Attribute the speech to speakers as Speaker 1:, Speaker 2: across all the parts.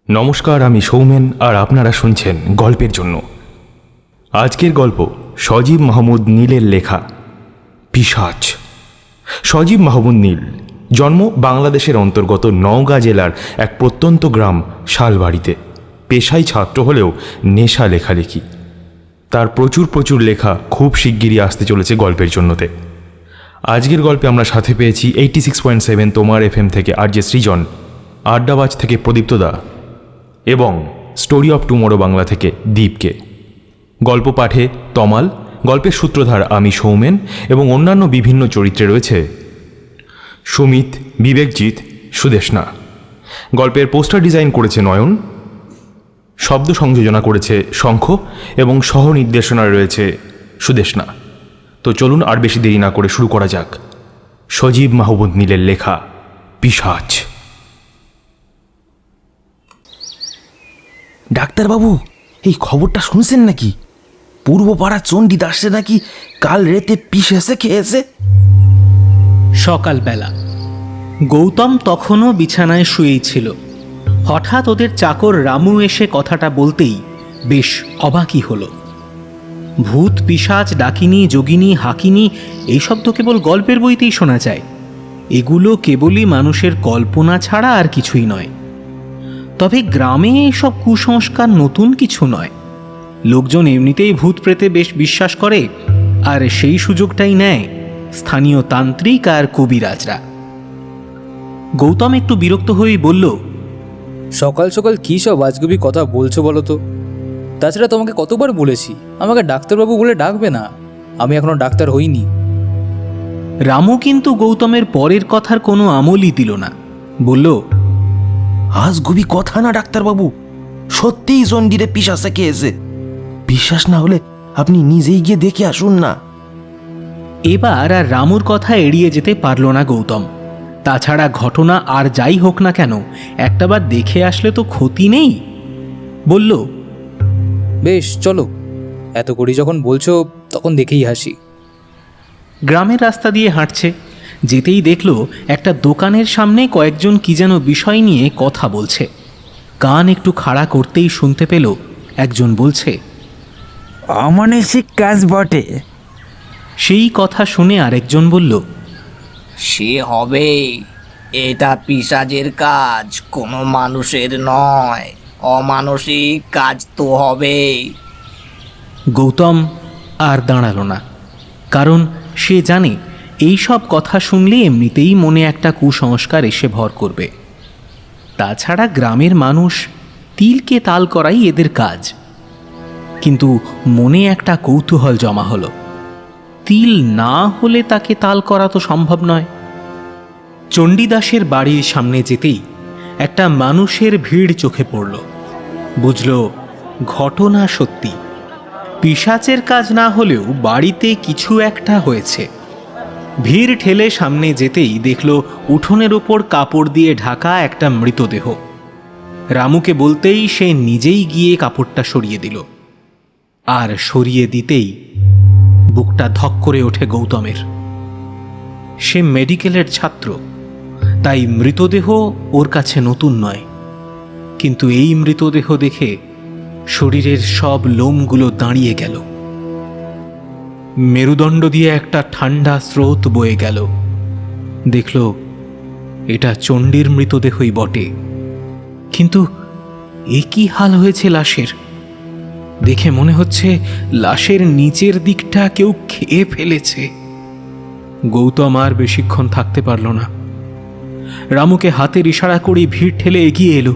Speaker 1: নমস্কার, আমি সৌমেন আর আপনারা শুনছেন গল্পের জন্য। আজকের গল্প সজীব মাহমুদ নীলের লেখা পিশাচ। সজীব মাহমুদ নীল জন্ম বাংলাদেশের অন্তর্গত নওগাঁ জেলার এক প্রত্যন্ত গ্রাম শালবাড়িতে। পেশায় ছাত্র হলেও নেশা লেখালেখি। তার প্রচুর লেখা খুব শিগগিরই আসতে চলেছে গল্পের জন্যতে। আজকের গল্পে আমরা সাথে পেয়েছি 86.7 তোমার FM থেকে আরজে সৃজন, আড্ডাবাজ থেকে প্রদীপ্ত দা এবং স্টোরি অফ টুমরো বাংলা থেকে দীপকে। গল্প পাঠে তমাল, গল্পের সূত্রধার আমি সৌমেন এবং অন্যান্য বিভিন্ন চরিত্রে রয়েছে সুমিত, বিবেকজিৎ, সুদেশনা। গল্পের পোস্টার ডিজাইন করেছে নয়ন, শব্দ সংযোজনা করেছে শঙ্খ এবং সহ নির্দেশনায় রয়েছে সুদেশনা। তো চলুন আর বেশি দেরি না করে শুরু করা যাক সজীব মাহমুদ নীলের লেখা পিশাচ।
Speaker 2: ডাক্তারবাবু, এই খবরটা শুনছেন নাকি? পূর্বপাড়া চণ্ডী দাসে নাকি কাল রাতে পিশাচে খেয়েছে।
Speaker 3: সকালবেলা গৌতম তখনও বিছানায় শুয়েই ছিল। হঠাৎ ওদের চাকর রামু এসে কথাটা বলতেই বেশ অবাকই হলো। ভূত, পিশাচ, ডাকিনী, যোগিনী, হাকিনী এইসব তো কেবল গল্পের বইতেই শোনা যায়। এগুলো কেবলই মানুষের কল্পনা ছাড়া আর কিছুই নয়। তবে গ্রামে এইসব কুসংস্কার নতুন কিছু নয়। লোকজন এমনিতেই ভূত প্রেতে বেশ বিশ্বাস করে, আর সেই সুযোগটাই নেয় স্থানীয় তান্ত্রিক আর কবিরাজরা। গৌতম একটু বিরক্ত হয়েই বলল,
Speaker 4: সকাল সকাল কী সব আজগুবি কথা বলছো বলো তো? তাছাড়া তোমাকে কতবার বলেছি আমাকে ডাক্তারবাবু বলে ডাকবে না, আমি এখনো ডাক্তার হইনি।
Speaker 3: রামু কিন্তু গৌতমের পরের কথার কোনো আমলই দিল না। বলল,
Speaker 2: আজগুবি কথা না ডাক্তারবাবু, সত্যিই চণ্ডীরে পিশাচে খেয়েছে। বিশ্বাস না হলে আপনি নিজেই গিয়ে দেখে আসুন না।
Speaker 3: এবার আর রামুর কথা এড়িয়ে যেতে পারল না গৌতম। তাছাড়া ঘটনা আর যাই হোক না কেন, একটাবার দেখে আসলে তো ক্ষতি নেই। বলল,
Speaker 4: বেশ চলো, এত করি যখন বলছো তখন দেখেই হাসি।
Speaker 3: গ্রামের রাস্তা দিয়ে হাঁটছে, যেতেই দেখল একটা দোকানের সামনে কয়েকজন কি যেন বিষয় নিয়ে কথা বলছে। কান একটু খাড়া করতেই শুনতে পেল একজন বলছে,
Speaker 5: অমানসিক কাজ বটে।
Speaker 3: সেই কথা শুনে আরেকজন বলল,
Speaker 6: সে হবে, এটা পিশাচের কাজ, কোনো মানুষের নয়। অমানসিক কাজ তো হবেই।
Speaker 3: গৌতম আর দাঁড়ালো না, কারণ সে জানে এই সব কথা শুনলে এমনিতেই মনে একটা কুসংস্কার এসে ভর করবে। তাছাড়া গ্রামের মানুষ তিলকে তাল করাই এদের কাজ। কিন্তু মনে একটা কৌতূহল জমা হলো, তিল না হলে তাকে তাল করা তো সম্ভব নয়। চণ্ডীদাসের বাড়ির সামনে যেতেই একটা মানুষের ভিড় চোখে পড়ল। বুঝল ঘটনা সত্যি। পিশাচের কাজ না হলেও বাড়িতে কিছু একটা হয়েছে। ভিড় ঠেলে সামনে যেতেই দেখল উঠোনের ওপর কাপড় দিয়ে ঢাকা একটা মৃতদেহ। রামুকে বলতেই সে নিজেই গিয়ে কাপড়টা সরিয়ে দিল। আর সরিয়ে দিতেই বুকটা ধক করে ওঠে গৌতমের। সে মেডিকেলের ছাত্র, তাই মৃতদেহ ওর কাছে নতুন নয়। কিন্তু এই মৃতদেহ দেখে শরীরের সব লোমগুলো দাঁড়িয়ে গেল। মেরুদণ্ড দিয়ে একটা ঠান্ডা স্রোত বয়ে গেল। দেখল এটা চণ্ডীর মৃতদেহই বটে, কিন্তু এ কি হাল হয়েছে লাশের? দেখে মনে হচ্ছে লাশের নিচের দিকটা কেউ খেয়ে ফেলেছে। গৌতম আর বেশিক্ষণ থাকতে পারল না। রামুকে হাতের ইশারা করে ভিড় ঠেলে এগিয়ে এলো।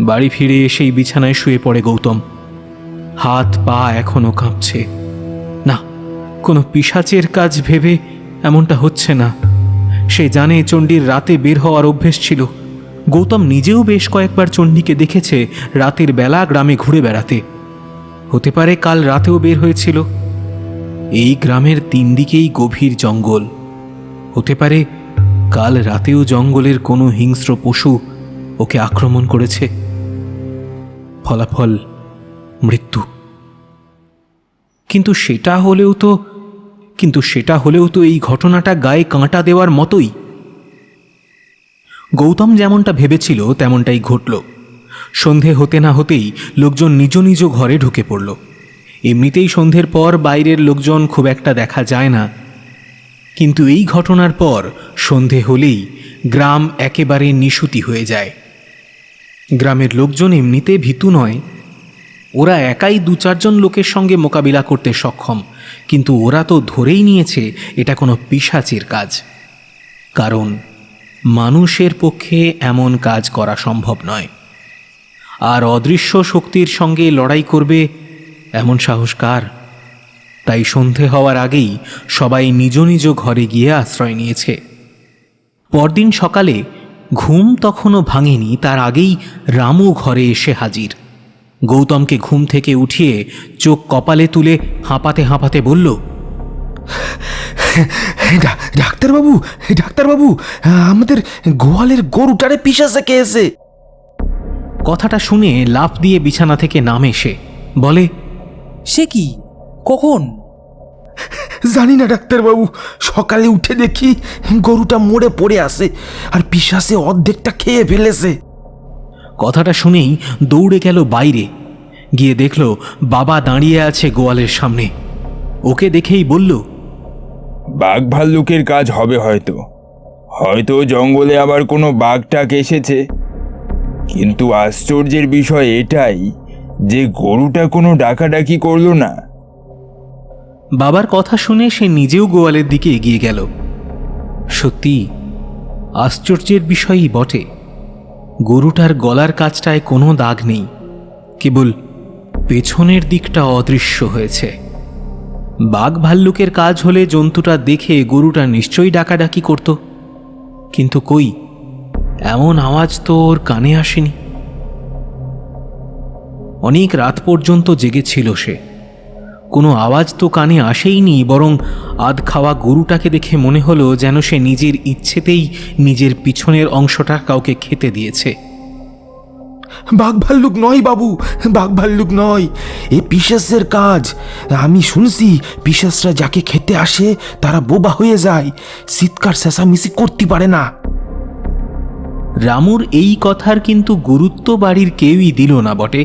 Speaker 3: বাড়ি ফিরে এসেই বিছানায় শুয়ে পড়ে গৌতম। হাত পা এখনো কাঁপছে। না, কোনো পিশাচের কাজ ভেবে এমনটা হচ্ছে না। সে জানে চণ্ডীর রাতে বের হওয়ার অভ্যেস ছিল। গৌতম নিজেও বেশ কয়েকবার চণ্ডীকে দেখেছে রাতের বেলা গ্রামে ঘুরে বেড়াতে। হতে পারে কাল রাতেও বের হয়েছিল। এই গ্রামের 3 দিকেই গভীর জঙ্গল। হতে পারে কাল রাতেও জঙ্গলের কোনো হিংস্র পশু ওকে আক্রমণ করেছে। ফলাফল মৃত্যু। কিন্তু সেটা হলেও তো এই ঘটনাটা গায়ে কাঁটা দেওয়ার মতোই। গৌতম যেমনটা ভেবেছিল তেমনটাই ঘটল। সন্ধে হতে না হতেই লোকজন নিজ নিজ ঘরে ঢুকে পড়ল। এমনিতেই সন্ধ্যের পর বাইরের লোকজন খুব একটা দেখা যায় না, কিন্তু এই ঘটনার পর সন্ধে হলেই গ্রাম একেবারে নিশুতি হয়ে যায়। গ্রামের লোকজন এমনিতে ভীতু নয়, ওরা একাই 2-4 জন লোকের সঙ্গে মোকাবিলা করতে সক্ষম, কিন্তু ওরা তো ধরেই নিয়েছে এটা কোনো পিশাচের কাজ। কারণ মানুষের পক্ষে এমন কাজ করা সম্ভব নয়, আর অদৃশ্য শক্তির সঙ্গে লড়াই করবে এমন সাহস কার? তাই সন্ধে হওয়ার আগেই সবাই নিজ নিজ ঘরে গিয়ে আশ্রয় নিয়েছে। পরদিন সকালে ঘুম তখনও ভাঙেনি, তার আগেই রামু ঘরে এসে হাজির। গৌতমকে ঘুম থেকে উঠিয়ে চোখ কপালে তুলে হাঁপাতে হাঁপাতে বলল,
Speaker 2: ডাক্তারবাবু, আমাদের গোয়ালের গরুটারে পিশাচে খেয়েছে।
Speaker 3: কথাটা শুনে লাফ দিয়ে বিছানা থেকে নামে সে বলে,
Speaker 4: সে কি? কখন?
Speaker 2: জানি না ডাক্তারবাবু, সকালে উঠে দেখি গরুটা মরে পড়ে আছে আর পিশাচে অর্ধেকটা খেয়ে ফেলেছে।
Speaker 3: কথাটা শুনেই দৌড়ে গেল বাইরে, গিয়ে দেখল বাবা দাঁড়িয়ে আছে গোয়ালের সামনে। ওকে দেখেই বলল,
Speaker 5: বাঘ ভাল্লুকের কাজ হবে হয়তো জঙ্গলে আবার কোনো বাঘটাক এসেছে। কিন্তু আশ্চর্যের বিষয় এটাই যে গরুটা কোনো ডাকাডাকি করলো না।
Speaker 3: বাবার কথা শুনে সে নিজেও গোয়ালের দিকে এগিয়ে গেল। সত্যি আশ্চর্যের বিষয়ই বটে, গরুটার গলার কাছটায় কোনো দাগ নেই, কেবল পেছনের দিকটা অদৃশ্য হয়েছে। বাঘ ভাল্লুকের কাজ হলে জন্তুটা দেখে গরুটা নিশ্চয়ই ডাকাডাকি করত, কিন্তু কই, এমন আওয়াজ তো ওর কানে আসেনি। অনেক রাত পর্যন্ত জেগেছিল সে, কোনো আওয়াজ তো কানে আসেইনি, বরং আধ খাওয়া গরুটাকে দেখে মনে হলো যেন সে নিজের ইচ্ছেতেই নিজের পিছনের অংশটা কাউকে খেতে দিয়েছে।
Speaker 2: বাঘ ভাল্লুক নয় বাবু, বাঘ ভাল্লুক নয়, এ পিশাচের কাজ। আমি শুনছি পিশাচরা যাকে খেতে আসে তারা বোবা হয়ে যায়, চিৎকার চেঁচামেচি করতে পারে না।
Speaker 3: রামুর এই কথার কিন্তু গুরুত্ব বাড়ির কেউই দিল না বটে,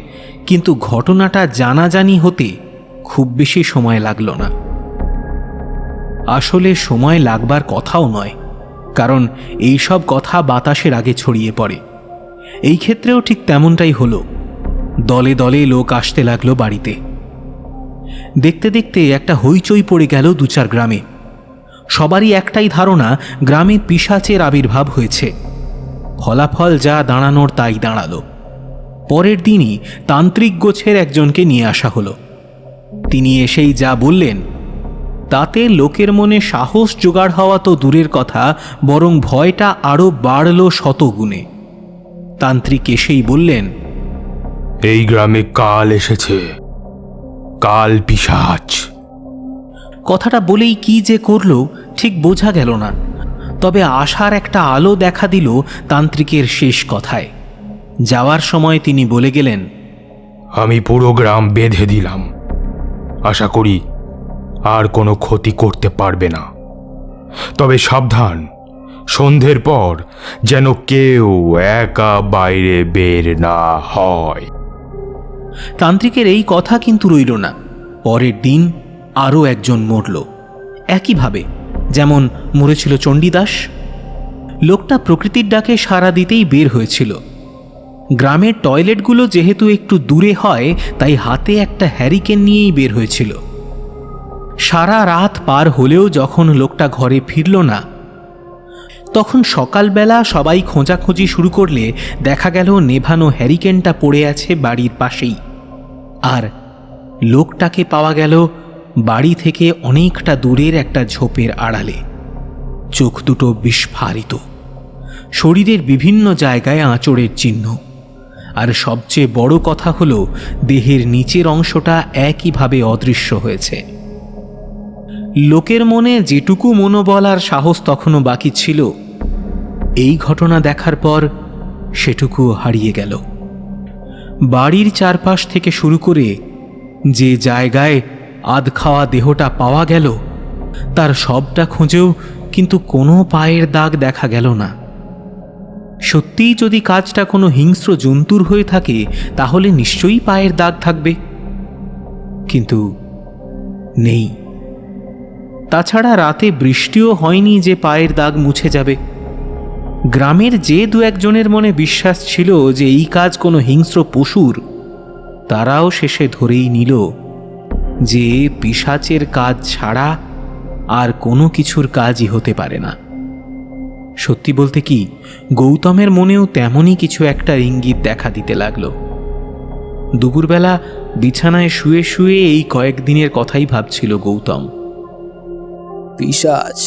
Speaker 3: কিন্তু ঘটনাটা জানাজানি হতে খুব বেশি সময় লাগল না। আসলে সময় লাগবার কথাও নয়, কারণ এই সব কথা বাতাসের আগে ছড়িয়ে পড়ে। এই ক্ষেত্রেও ঠিক তেমনটাই হলো। দলে দলে লোক আসতে লাগলো বাড়িতে। দেখতে দেখতে একটা হইচই পড়ে গেল 2-4 গ্রামে। সবারই একটাই ধারণা, গ্রামে পিশাচের আবির্ভাব হয়েছে। ফলাফল যা দাঁড়ানোর তাই দাঁড়ালো। পরের দিনই তান্ত্রিক গোছের একজনকে নিয়ে আসা হলো। তিনি এসেই যা বললেন তাতে লোকের মনে সাহস জোগাড় হওয়া তো দূরের কথা, বরং ভয়টা আরও বাড়ল 100 গুণে। তান্ত্রিক এসেই বললেন,
Speaker 1: এই গ্রামে কাল এসেছে, কাল পিশাচ।
Speaker 3: কথাটা বলেই কি যে করল ঠিক বোঝা গেল না, তবে আশার একটা আলো দেখা দিল তান্ত্রিকের শেষ কথায়। যাওয়ার সময় তিনি বলে গেলেন,
Speaker 1: আমি পুরো গ্রাম বেঁধে দিলাম, আশা করি আর কোনো ক্ষতি করতে পারবে না। তবে সাবধান, সন্ধ্যের পর যেন কেউ একা বাইরে বের না হয়।
Speaker 3: তান্ত্রিকের এই কথা কিন্তু রইল না। পরের দিন আরও একজন মরল, একইভাবে যেমন মরেছিল চণ্ডীদাস। লোকটা প্রকৃতির ডাকে সাড়া দিতেই বের হয়েছিল। গ্রামের টয়লেটগুলো যেহেতু একটু দূরে হয়, তাই হাতে একটা হ্যারিকেন নিয়েই বের হয়েছিল। সারা রাত পার হলেও যখন লোকটা ঘরে ফিরল না, তখন সকালবেলা সবাই খোঁজাখুঁজি শুরু করলে দেখা গেল নেভানো হ্যারিকেনটা পড়ে আছে বাড়ির পাশেই, আর লোকটাকে পাওয়া গেল বাড়ি থেকে অনেকটা দূরের একটা ঝোপের আড়ালে। চোখ দুটো বিস্ফারিত, শরীরের বিভিন্ন জায়গায় আঁচড়ের চিহ্ন, আর সবচেয়ে বড় কথা হলো দেহের নিচের অংশটা একইভাবে অদৃশ্য হয়েছে। লোকের মনে যেটুকু মনোবল আর সাহস তখনও বাকি ছিল, এই ঘটনা দেখার পর সেটুকু হারিয়ে গেল। বাড়ির চারপাশ থেকে শুরু করে যে জায়গায় আধ খাওয়া দেহটা পাওয়া গেল, তার সবটা খুঁজেও কিন্তু কোনো পায়ের দাগ দেখা গেল না। সত্যিই যদি কাজটা কোনো হিংস্র জন্তুর হয়ে থাকে, তাহলে নিশ্চয়ই পায়ের দাগ থাকবে, কিন্তু নেই। তাছাড়া রাতে বৃষ্টিও হয়নি যে পায়ের দাগ মুছে যাবে। গ্রামের যে দু একজনের মনে বিশ্বাস ছিল যে এই কাজ কোনো হিংস্র পশুর, তারাও শেষে ধরেই নিল যে পিশাচের কাজ ছাড়া আর কোনো কিছুর কাজই হতে পারে না। সত্যি বলতে কি, গৌতমের মনেও তেমনই কিছু একটা ইঙ্গিত দেখা দিতে লাগলো। দুপুরবেলা বিছানায় শুয়ে শুয়ে এই কয়েকদিনের কথাই ভাবছিল গৌতম।
Speaker 4: পিশাচ,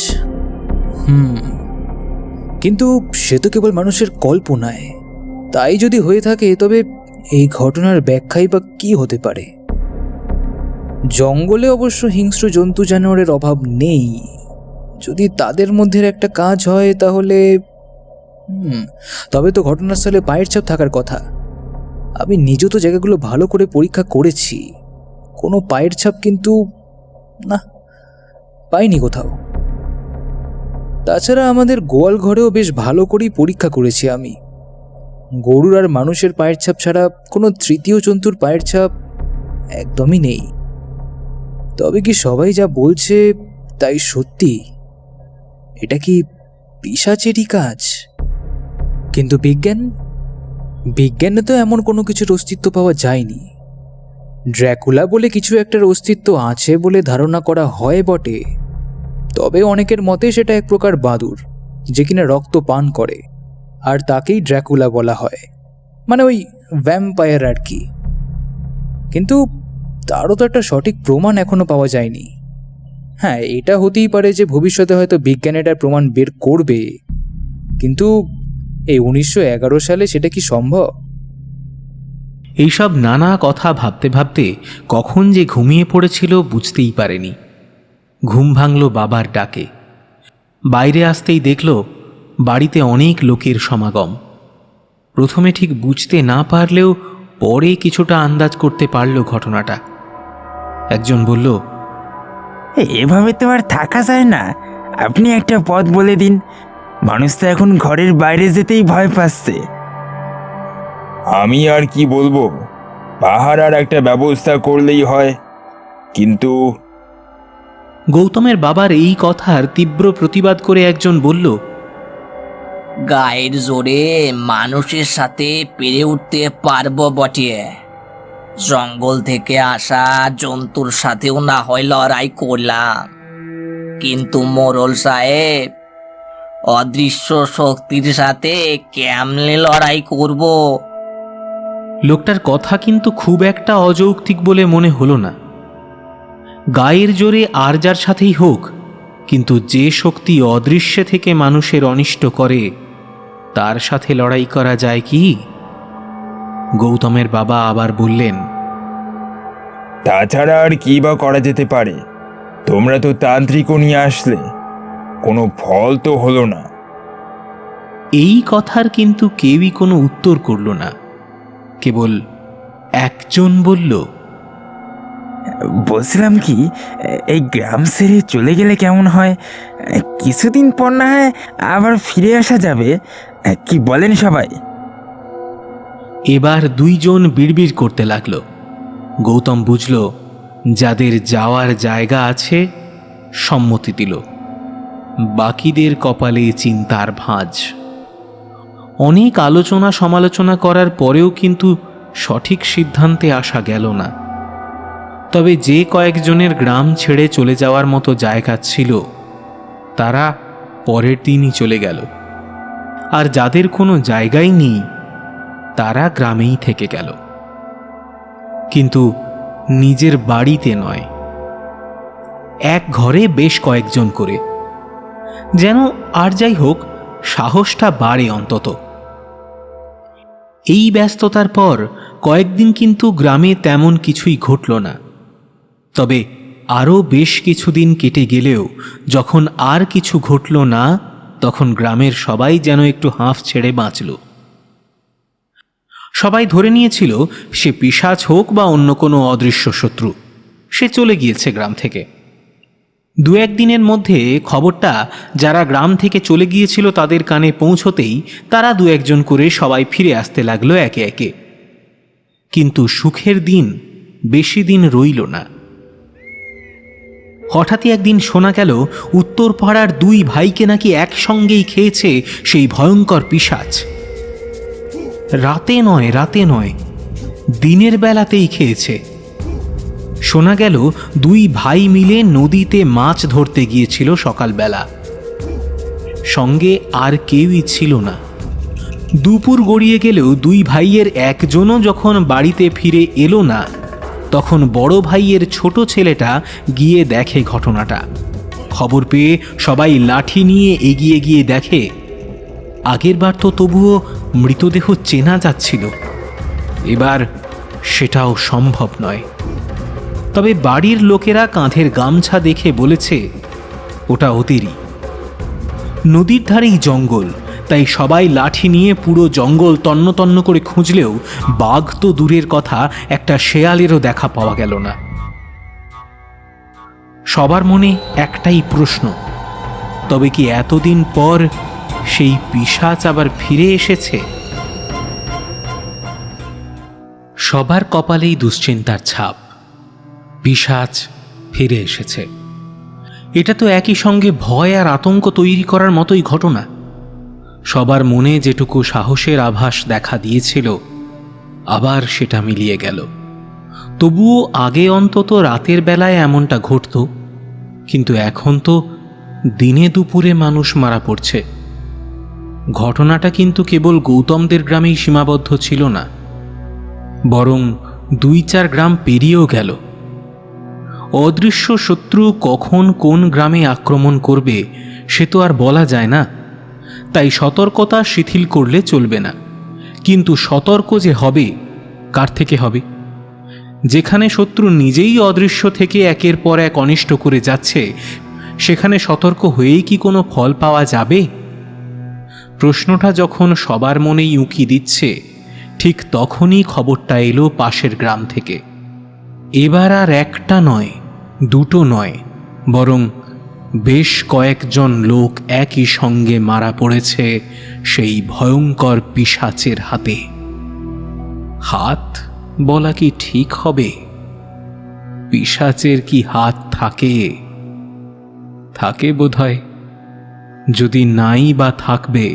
Speaker 4: কিন্তু সে তো কেবল মানুষের কল্পনায়। তাই যদি হয়ে থাকে, তবে এই ঘটনার ব্যাখ্যাই বা কি হতে পারে? জঙ্গলে অবশ্য হিংস্র জন্তু জানোয়ারের অভাব নেই। যদি তাদের মধ্যে একটা কাজ হয়, তাহলে তবে তো ঘটনাস্থলে পায়ের ছাপ থাকার কথা। আমি নিজেও তো জায়গাগুলো ভালো করে পরীক্ষা করেছি, কোনো পায়ের ছাপ কিন্তু না, পাইনি কোথাও। তাছাড়া আমাদের গোয়াল ঘরেও বেশ ভালো করেই পরীক্ষা করেছি আমি। গরুর আর মানুষের পায়ের ছাপ ছাড়া কোনো তৃতীয় জন্তুর পায়ের ছাপ একদমই নেই। তবে কি সবাই যা বলছে তাই সত্যি? এটা কি পিশাচেরই কাজ? কিন্তু বিজ্ঞানে তো এমন কোনো কিছুর অস্তিত্ব পাওয়া যায়নি। ড্র্যাকুলা বলে কিছু একটার অস্তিত্ব আছে বলে ধারণা করা হয় বটে, তবে অনেকের মতে সেটা এক প্রকার বাদুড়, যে কিনা রক্ত পান করে, আর তাকেই ড্র্যাকুলা বলা হয়, মানে ওই ভ্যাম্পায়ার আর কি। কিন্তু তারও তো একটা সঠিক প্রমাণ এখনো পাওয়া যায়নি। হ্যাঁ, এটা হতেই পারে যে ভবিষ্যতে হয়তো বিজ্ঞান এটার প্রমাণ বের করবে, কিন্তু এই 1911 সালে সেটা কি সম্ভব?
Speaker 3: এইসব নানা কথা ভাবতে ভাবতে কখন যে ঘুমিয়ে পড়েছিল বুঝতেই পারেনি। ঘুম ভাঙল বাবার ডাকে। বাইরে আসতেই দেখল বাড়িতে অনেক লোকের সমাগম। প্রথমে ঠিক বুঝতে না পারলেও পরে কিছুটা আন্দাজ করতে পারল ঘটনাটা। একজন বলল,
Speaker 7: এভাবে তো আর থাকা যায় না, আপনি একটা পথ বলে দিন। মানুষ তো এখন ঘরের বাইরে যেতেই ভয় পাচ্ছে।
Speaker 5: আমি আর কি বলবো, পাহারার একটা ব্যবস্থা করলেই হয়। কিন্তু
Speaker 3: গৌতমের বাবার এই কথার তীব্র প্রতিবাদ করে একজন বলল,
Speaker 6: গায়ের জোরে মানুষের সাথে পেরে উঠতে পারবো বটে, জঙ্গল থেকে আসা জন্তুর সাথেও না হয় লড়াই করলাম, কিন্তু মোরল সাহেব, অদৃশ্য শক্তির সাথে কেমনে লড়াই করব?
Speaker 3: লোকটার কথা কিন্তু খুব একটা অযৌক্তিক বলে মনে হলো না। গায়ের জোরে আর যার সাথেই হোক, কিন্তু যে শক্তি অদৃশ্যে থেকে মানুষের অনিষ্ট করে, তার সাথে লড়াই করা যায় কি? গৌতমের বাবা আবার বললেন,
Speaker 5: তাছাড়া আর কি বা করা যেতে পারে? তোমরা তো তান্ত্রিকও নিয়ে আসলে, কোনো ফল তো হলো না।
Speaker 3: এই কথার কিন্তু কেউই কোনো উত্তর করল না। কেবল একজন বলল,
Speaker 7: বলছিলাম কি, এই গ্রাম ছেড়ে চলে গেলে কেমন হয়? কিছুদিন পর না হয় আবার ফিরে আসা যাবে, কি বলেন সবাই?
Speaker 3: এবার দুইজন বিড়বিড় করতে লাগলো। গৌতম বুঝল যাদের যাওয়ার জায়গা আছে সম্মতি দিল, বাকিদের কপালে চিন্তার ভাঁজ। অনেক আলোচনা সমালোচনা করার পরেও কিন্তু সঠিক সিদ্ধান্তে আসা গেল না। তবে যে কয়েকজনের গ্রাম ছেড়ে চলে যাওয়ার মতো জায়গা ছিল, তারা পরের দিনই চলে গেল, আর যাদের কোনো জায়গাই নেই তারা গ্রামেই থেকে গেল, কিন্তু নিজের বাড়িতে নয়। এক ঘরে বেশ কয়েকজন করে। যেন আর যাই হোক, সাহসটা বাড়ে অন্তত। এই ব্যস্ততার পর কয়েকদিন কিন্তু গ্রামে তেমন কিছুই ঘটল না। তবে আরও বেশ কিছুদিন কেটে গেলেও যখন আর কিছু ঘটল না, তখন গ্রামের সবাই যেন একটু হাঁফ ছেড়ে বাঁচল। সবাই ধরে নিয়েছিল সে পিশাচ হোক বা অন্য কোনো অদৃশ্য শত্রু, সে চলে গিয়েছে গ্রাম থেকে। দু একদিনের মধ্যে খবরটা যারা গ্রাম থেকে চলে গিয়েছিল তাদের কানে পৌঁছতেই তারা দু একজন করে সবাই ফিরে আসতে লাগলো একে একে। কিন্তু সুখের দিন বেশি দিন রইল না। হঠাৎই একদিন শোনা গেল উত্তর পাড়ার দুই ভাইকে নাকি একসঙ্গেই খেয়েছে সেই ভয়ঙ্কর পিশাচ। রাতে নয়, দিনের বেলাতেই খেয়েছে। শোনা গেল দুই ভাই মিলে নদীতে মাছ ধরতে গিয়েছিল সকালবেলা। সঙ্গে আর কেউই ছিল না। দুপুর গড়িয়ে গেলেও দুই ভাইয়ের একজনও যখন বাড়িতে ফিরে এলো না, তখন বড় ভাইয়ের ছোট ছেলেটা গিয়ে দেখে ঘটনাটা। খবর পেয়ে সবাই লাঠি নিয়ে এগিয়ে গিয়ে দেখে, আগের বার তো তবুও মৃতদেহ চেনা যাচ্ছিল, এবার সেটাও সম্ভব নয়। তবে বাড়ির লোকেরা কাঁধের গামছা দেখে বলেছে ওটা ওদেরই। নদীর ধারেই জঙ্গল, তাই সবাই লাঠি নিয়ে পুরো জঙ্গল তন্ন তন্ন করে খুঁজলেও বাঘ তো দূরের কথা, একটা শেয়ালেরও দেখা পাওয়া গেল না। সবার মনে একটাই প্রশ্ন, তবে কি এতদিন পর সেই পিশাচ আবার ফিরে এসেছে? সবার কপালেই দুশ্চিন্তার ছাপ। পিশাচ ফিরে এসেছে, এটা তো একই সঙ্গে ভয় আর আতঙ্ক তৈরি করার মতোই ঘটনা। সবার মনে যেটুকু সাহসের আভাস দেখা দিয়েছিল, আবার সেটা মিলিয়ে গেল। তবুও আগে অন্তত রাতের বেলায় এমনটা ঘটত, কিন্তু এখন তো দিনে দুপুরে মানুষ মারা পড়ছে। ঘটনাটা কিন্তু কেবল গৌতমদের গ্রামেই সীমাবদ্ধ ছিল না, বরং 2-4 গ্রাম পেরিয়েও গেল। অদৃশ্য শত্রু কখন কোন গ্রামে আক্রমণ করবে সে তো আর বলা যায় না। তাই সতর্কতা শিথিল করলে চলবে না। কিন্তু সতর্ক যে হবে, কার থেকে হবে? যেখানে শত্রু নিজেই অদৃশ্য থেকে একের পর এক অনিষ্ট করে যাচ্ছে, সেখানে সতর্ক হয়েই কি কোনো ফল পাওয়া যাবে? প্রশ্নটা যখন সবার মনেই উঁকি দিচ্ছে, ঠিক তখনই খবরটা এলো পাশের গ্রাম থেকে। এবার আর একটা নয়, দুটো নয়, বরং বেশ কয়েকজন লোক একই সঙ্গে মারা পড়েছে সেই ভয়ঙ্কর পিশাচের হাতে। হাত বলা কি ঠিক হবে? পিশাচের কি হাত থাকে? থাকে বোধহয়। যদি নাই বা থাকবে,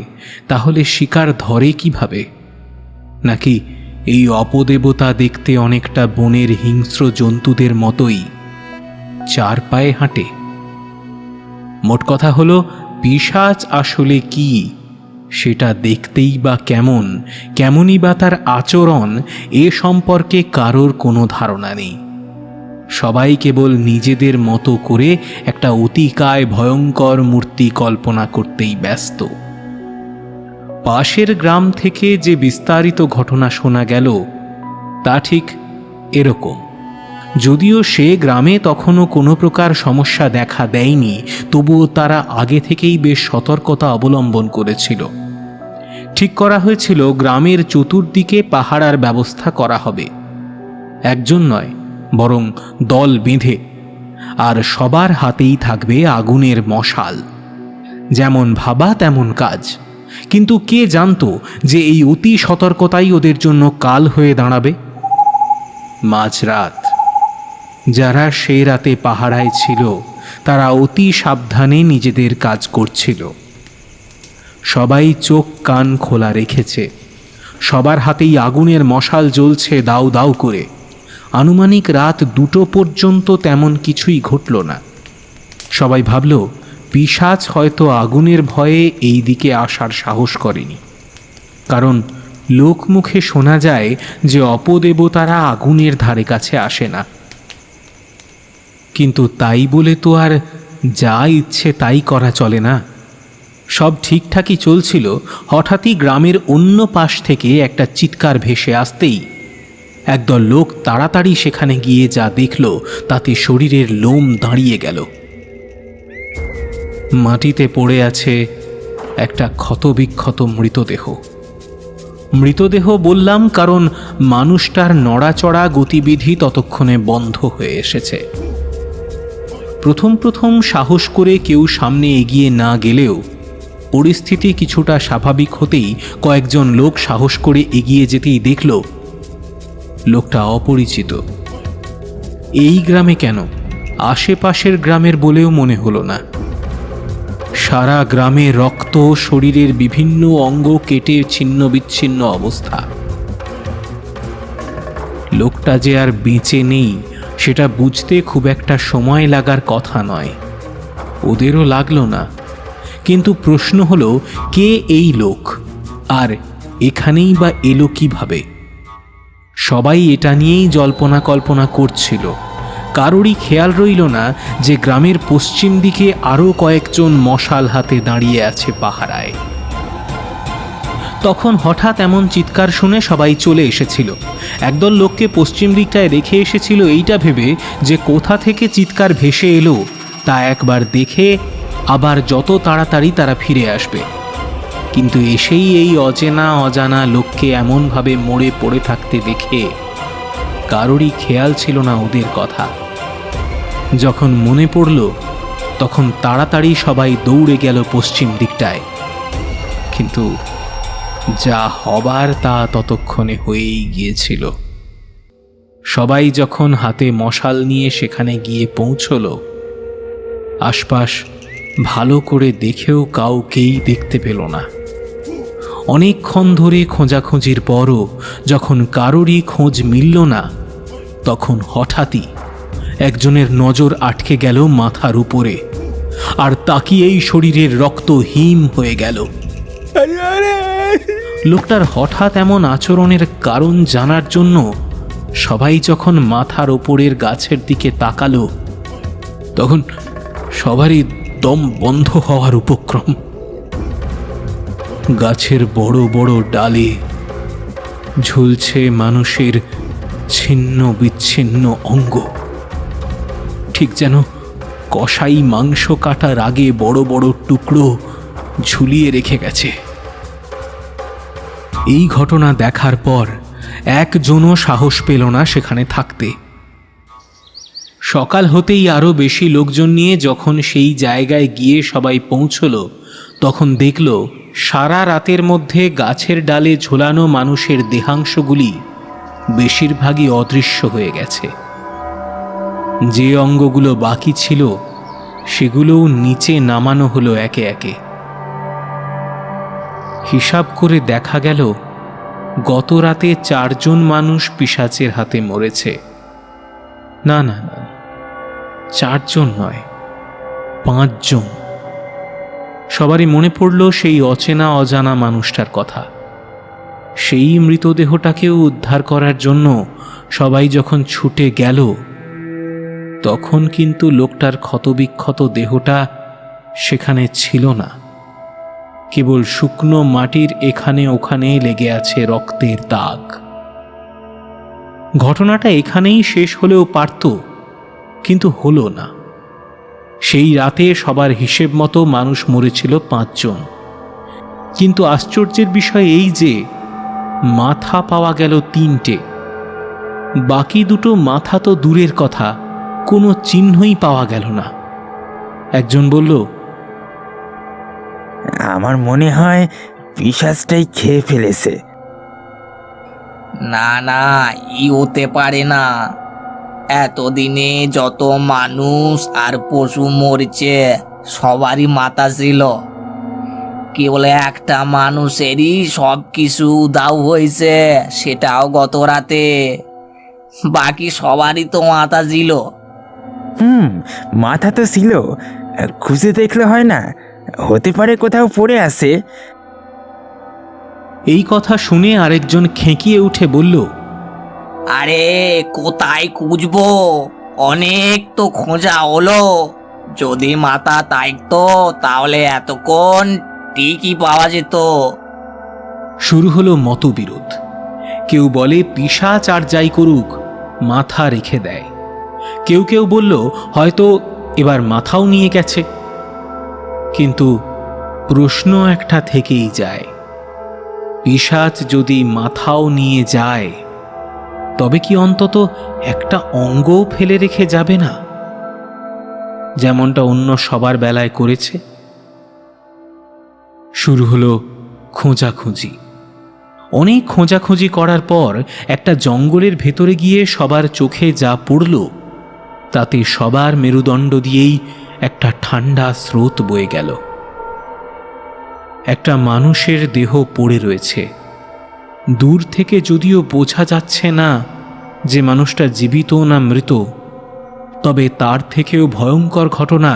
Speaker 3: তাহলে শিকার ধরে কিভাবে? নাকি এই অপদেবতা দেখতে অনেকটা বনের হিংস্র জন্তুদের মতোই 4 পায়ে হাঁটে? মোট কথা হলো, পিশাচ আসলে কি সেটা দেখতেই বা কেমনই বা তার আচরণ, এ সম্পর্কে কারোর কোনো ধারণা নেই। সবাই কেবল নিজেদের মতো করে একটা অতিকায় ভয়ঙ্কর মূর্তি কল্পনা করতেই ব্যস্ত। পাশের গ্রাম থেকে যে বিস্তারিত ঘটনা শোনা গেল, তা ঠিক এরকম। যদিও সে গ্রামে তখনও কোনো প্রকার সমস্যা দেখা দেয়নি, তবুও তারা আগে থেকেই বেশ সতর্কতা অবলম্বন করেছিল। ঠিক করা হয়েছিল গ্রামের চতুর্দিকে পাহারার ব্যবস্থা করা হবে। একজন নয়, বরং দল বেঁধে। আর সবার হাতেই থাকবে আগুনের মশাল। যেমন ভাবা তেমন কাজ। কিন্তু কে জানতো যে এই অতি সতর্কতাই ওদের জন্য কাল হয়ে দাঁড়াবে? মাঝরাত। যারা সেই রাতে পাহারায় ছিল, তারা অতি সাবধানে নিজেদের কাজ করছিল। সবাই চোখ কান খোলা রেখেছে। সবার হাতেই আগুনের মশাল জ্বলছে দাউ দাউ করে। আনুমানিক রাত 2টো পর্যন্ত তেমন কিছুই ঘটল না। সবাই ভাবল পিশাচ হয়তো আগুনের ভয়ে এই দিকে আসার সাহস করেনি, কারণ লোকমুখে শোনা যায় যে অপদেবতারা আগুনের ধারে কাছে আসে না। কিন্তু তাই বলে তো আর যা ইচ্ছে তাই করা চলে না। সব ঠিকঠাকই চলছিল, হঠাৎই গ্রামের অন্য পাশ থেকে একটা চিৎকার ভেসে আসতেই একদল লোক তাড়াতাড়ি সেখানে গিয়ে যা দেখল তাতে শরীরের লোম দাঁড়িয়ে গেল। মাটিতে পড়ে আছে একটা ক্ষতবিক্ষত মৃতদেহ। মৃতদেহ বললাম কারণ মানুষটার নড়াচড়া গতিবিধি ততক্ষণে বন্ধ হয়ে এসেছে। প্রথম প্রথম সাহস করে কেউ সামনে এগিয়ে না গেলেও পরিস্থিতি কিছুটা স্বাভাবিক হতেই কয়েকজন লোক সাহস করে এগিয়ে যেতেই দেখল লোকটা অপরিচিত। এই গ্রামে কেন, আশেপাশের গ্রামের বলেও মনে হলো না। সারা গ্রামে রক্ত, শরীরের বিভিন্ন অঙ্গ কেটে ছিন্ন বিচ্ছিন্ন অবস্থা। লোকটা যে আর বেঁচে নেই সেটা বুঝতে খুব একটা সময় লাগার কথা নয়, ওদেরও লাগলো না। কিন্তু প্রশ্ন হলো, কে এই লোক আর এখানেই বা এলো কিভাবে? সবাই এটা নিয়েই জল্পনা কল্পনা করছিল। কারোরই খেয়াল রইল না যে গ্রামের পশ্চিম দিকে আরও কয়েকজন মশাল হাতে দাঁড়িয়ে আছে পাহারায়। তখন হঠাৎ এমন চিৎকার শুনে সবাই চলে এসেছিল। একদল লোককে পশ্চিম দিকটায় রেখে এসেছিল এইটা ভেবে যে কোথা থেকে চিৎকার ভেসে এলো তা একবার দেখে আবার যত তাড়াতাড়ি তারা ফিরে আসবে। কিন্তু এসেই এই অচেনা অজানা লোককে এমনভাবে মরে পড়ে থাকতে দেখে কারোরই খেয়াল ছিল না ওদের কথা। যখন মনে পড়ল তখন তাড়াতাড়ি সবাই দৌড়ে গেল পশ্চিম দিকটায়। কিন্তু যা হবার তা ততক্ষণে হয়েই গিয়েছিল। সবাই যখন হাতে মশাল নিয়ে সেখানে গিয়ে পৌঁছল, আশপাশ ভালো করে দেখেও কাউকেই দেখতে পেল না। অনেকক্ষণ ধরে খোঁজাখুঁজির পরও যখন কারোরই খোঁজ মিলল না, তখন হঠাৎই একজনের নজর আটকে গেল মাথার উপরে, আর তাকিয়েই শরীরের রক্ত হিম হয়ে গেল। লোকটার হঠাৎ এমন আচরণের কারণ জানার জন্য সবাই যখন মাথার ওপরের গাছের দিকে তাকালো, তখন সবারই দম বন্ধ হওয়ার উপক্রম। গাছের বড় বড় ডালে ঝুলছে মানুষের ছিন্ন বিচ্ছিন্ন অঙ্গ, ঠিক যেন কষাই মাংস কাটার আগে বড় বড় টুকরো ঝুলিয়ে রেখে গেছে। এই ঘটনা দেখার পর একজনও সাহস পেল না সেখানে থাকতে। সকাল হতেই আরও বেশি লোকজন নিয়ে যখন সেই জায়গায় গিয়ে সবাই পৌঁছল, তখন দেখল সারা রাতের মধ্যে গাছের ডালে ঝোলানো মানুষের দেহাংশগুলি বেশিরভাগই অদৃশ্য হয়ে গেছে। যে অঙ্গগুলো বাকি ছিল সেগুলোও নিচে নামানো হলো একে একে। হিসাব করে দেখা গেল গত রাতে 4 জন মানুষ পিশাচের হাতে মরেছে। না না না, 4 জন নয়, 5 জন। সবারই মনে পড়ল সেই অচেনা অজানা মানুষটার কথা। সেই মৃতদেহটাকেও উদ্ধার করার জন্য সবাই যখন ছুটে গেল, তখন কিন্তু লোকটার ক্ষতবিক্ষত দেহটা সেখানে ছিল না। কেবল শুকনো মাটির এখানে ওখানে লেগে আছে রক্তের দাগ। ঘটনাটা এখানেই শেষ হলেও পারত, কিন্তু হলো না। সেই রাতে সবার হিসেব মতো মানুষ মরেছিল 5 জন। কিন্তু আশ্চর্যের বিষয় এই যে মাথা পাওয়া গেল 3টে। বাকি 2টো মাথা তো দূরের কথা, কোনো চিহ্নই পাওয়া গেল না। একজন বলল,
Speaker 7: আমার মনে হয় পিশাচটাই খেয়ে ফেলেছে।
Speaker 6: না না, ই হতে পারে না। এতদিনে যত মানুষ আর পশু মরছে সবারই মাথা ছিল, কেবল একটা মানুষেরই সব কিছু উধাও হয়েছে, সেটাও গত রাতে। বাকি সবারই তো মাথা ছিল।
Speaker 7: মাথা তো ছিল, খুঁজে দেখলে হয় না? হতে পারে কোথাও পড়ে আছে।
Speaker 3: এই কথা শুনে আরেকজন খেঁকিয়ে উঠে বলল,
Speaker 6: আরে কোথায় খুঁজবো, অনেক তো খোঁজা হলো, যদি মাথা থাকতো তাহলে এতক্ষণ ঠিকই পাওয়া যেত।
Speaker 3: শুরু হলো মতবিরোধ। কেউ বলে পিশাচ আর যাই করুক মাথা রেখে দেয়, কেউ কেউ বলল হয়তো এবার মাথাও নিয়ে গেছে। কিন্তু প্রশ্ন একটা থেকেই যায়, পিশাচ যদি মাথাও নিয়ে যায় তবে কি অন্তত একটা অঙ্গও ফেলে রেখে যাবে না, যেমনটা অন্য সবার বেলায় করেছে? শুরু হলো খোঁজাখুঁজি। অনেক খোঁজাখুঁজি করার পর একটা জঙ্গলের ভেতরে গিয়ে সবার চোখে যা পড়ল তাতে সবার মেরুদণ্ড দিয়েই একটা ঠান্ডা স্রোত বয়ে গেল। একটা মানুষের দেহ পড়ে রয়েছে। দূর থেকে যদিও বোঝা যাচ্ছে না যে মানুষটা জীবিত না মৃত, তবে তার থেকেও ভয়ঙ্কর ঘটনা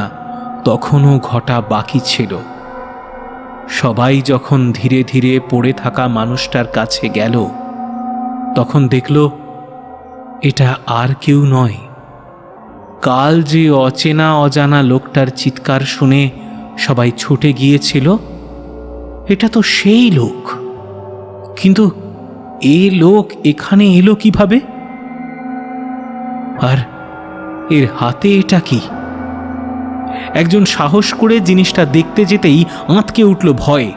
Speaker 3: তখনও ঘটা বাকি ছিল। সবাই যখন ধীরে ধীরে পড়ে থাকা মানুষটার কাছে গেল, তখন দেখল এটা আর কেউ নয়। কাল যে অচেনা অজানা লোকটার চিৎকার শুনে সবাই ছুটে গিয়েছিল, এটা তো সেই লোক। কিন্তু এ লোক এখানে এলো কিভাবে? আর এর হাতে এটা কি? একজন সাহস করে জিনিসটা দেখতে যেতেই আঁতকে উঠল ভয়ে।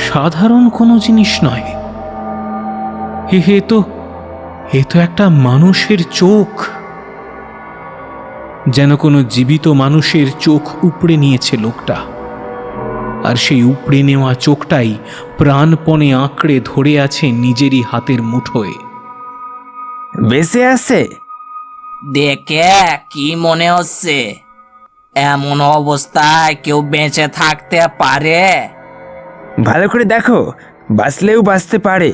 Speaker 3: সাধারণ কোনো জিনিস নয়, এ তো একটা মানুষের চোখ। যেন কোনো জীবিত মানুষের চোখ উপড়ে নিয়েছে লোকটা, আর সেই উপড়ে নেওয়া চোখটাই প্রাণপণে আঁকড়ে ধরে আছে নিজেরই হাতের মুঠোয়।
Speaker 7: বেঁচে আছে?
Speaker 6: দেখে কি মনে হচ্ছে? এমন অবস্থায় কেউ বেঁচে থাকতে পারে?
Speaker 7: ভালো করে দেখো, বাঁচলেও বাঁচতে পারে,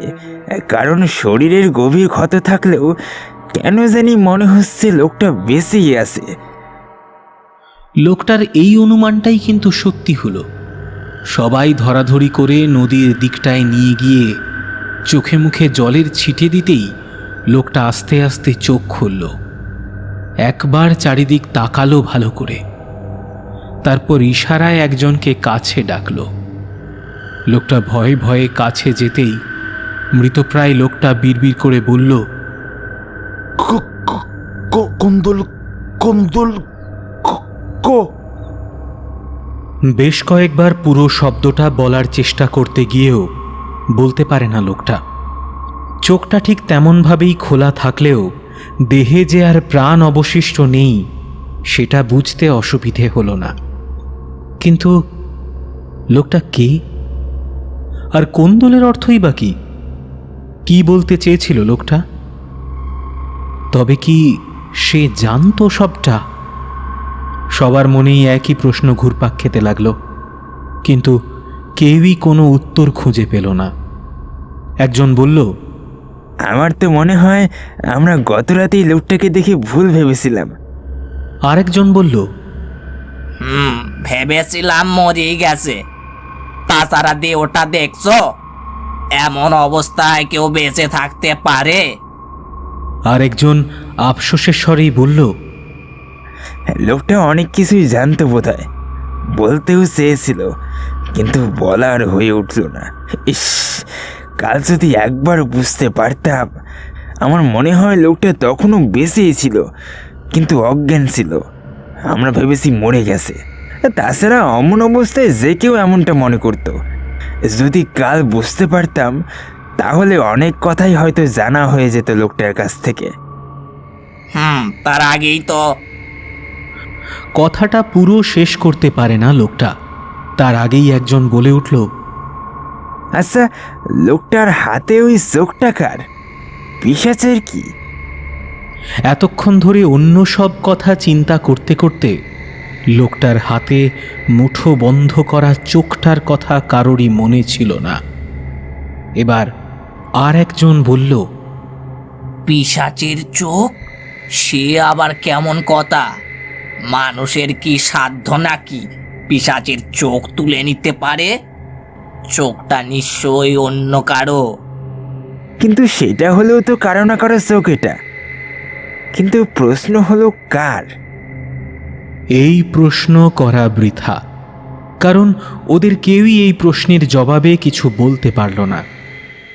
Speaker 7: কারণ শরীরের গভীর ক্ষত থাকলেও কেন জানি মনে হচ্ছে লোকটা বেঁচেই আছে।
Speaker 3: লোকটার এই অনুমানটাই কিন্তু সত্যি হলো। সবাই ধরাধরি করে নদীর দিকটায় নিয়ে গিয়ে চোখে মুখে জলের ছিটে দিতেই লোকটা আস্তে আস্তে চোখ খুলল। একবার চারিদিক তাকালো ভালো করে, তারপর ইশারায় একজনকে কাছে ডাকল। লোকটা ভয়ে ভয়ে কাছে যেতেই মৃতপ্রায় লোকটা বিড়বিড় করে বলল,
Speaker 2: কন্দল কন্দল
Speaker 3: বেশ কয়েকবার পুরো শব্দটা বলার চেষ্টা করতে গিয়েও বলতে পারে না লোকটা। চোখটা ঠিক তেমনভাবেই খোলা থাকলেও দেহে যে আর প্রাণ অবশিষ্ট নেই সেটা বুঝতে অসুবিধে হলো না। কিন্তু লোকটা কে? আর কোন্দলের অর্থই বা কি? কি বলতে চেয়েছিল লোকটা? তবে কি সে জানতো সবটা? সবার মনেই একই প্রশ্ন ঘুরপাক খেতে লাগলো, কিন্তু কেউই কোনো উত্তর খুঁজে পেল না। একজন বলল,
Speaker 7: আমার তো মনে হয় আমরা গত রাতেই লোকটাকে দেখে ভুল ভেবেছিলাম।
Speaker 3: আরেকজন বলল,
Speaker 6: ভেবেছিলাম মরে গেছে, তাছাড়া দেহটা দেখছো? এমন অবস্থায় কেউ বেঁচে থাকতে পারে?
Speaker 3: আরেকজন আফসোসের স্বরেই বলল,
Speaker 7: লোকটা অনেক কিছুই জানতো বোধহয়, বলতেও চেয়েছিল, কিন্তু বলার হয়ে উঠল না। ইস, কাল যদি একবার বুঝতে পারতাম। আমার মনে হয় লোকটা তখনও বেঁচেই ছিল, কিন্তু অজ্ঞান ছিল। আমরা ভেবেছি মরে গেছে। তাছাড়া অমন অবস্থায় যে কেউ এমনটা মনে করতো। যদি কাল বুঝতে পারতাম তাহলে অনেক কথাই হয়তো জানা হয়ে যেত লোকটার কাছ থেকে।
Speaker 6: তার আগেই তো।
Speaker 3: কথাটা পুরো শেষ করতে পারে না লোকটা, তার আগেই একজন বলে উঠল,
Speaker 7: আচ্ছা, লোকটার হাতে ওই চোখটা কার? পিশাচের কি?
Speaker 3: এতক্ষণ ধরে অন্য সব কথা চিন্তা করতে করতে লোকটার হাতে মুঠো বন্ধ করা চোখটার কথা কারোরই মনে ছিল না। এবার আর একজন বলল,
Speaker 6: পিশাচের চোখ? সে আবার কেমন কথা? মানুষের কি সাধ্য নাকি পিশাচের চোখ তুলে নিতে পারে? চোখটা নিশ্চয়ই অন্য কারো।
Speaker 7: কিন্তু সেটা হলেও তো কারো না কারো চোখ এটা। কিন্তু প্রশ্ন হলো কার?
Speaker 3: এই প্রশ্ন করা বৃথা, কারণ ওদের কেউই এই প্রশ্নের জবাবে কিছু বলতে পারল না।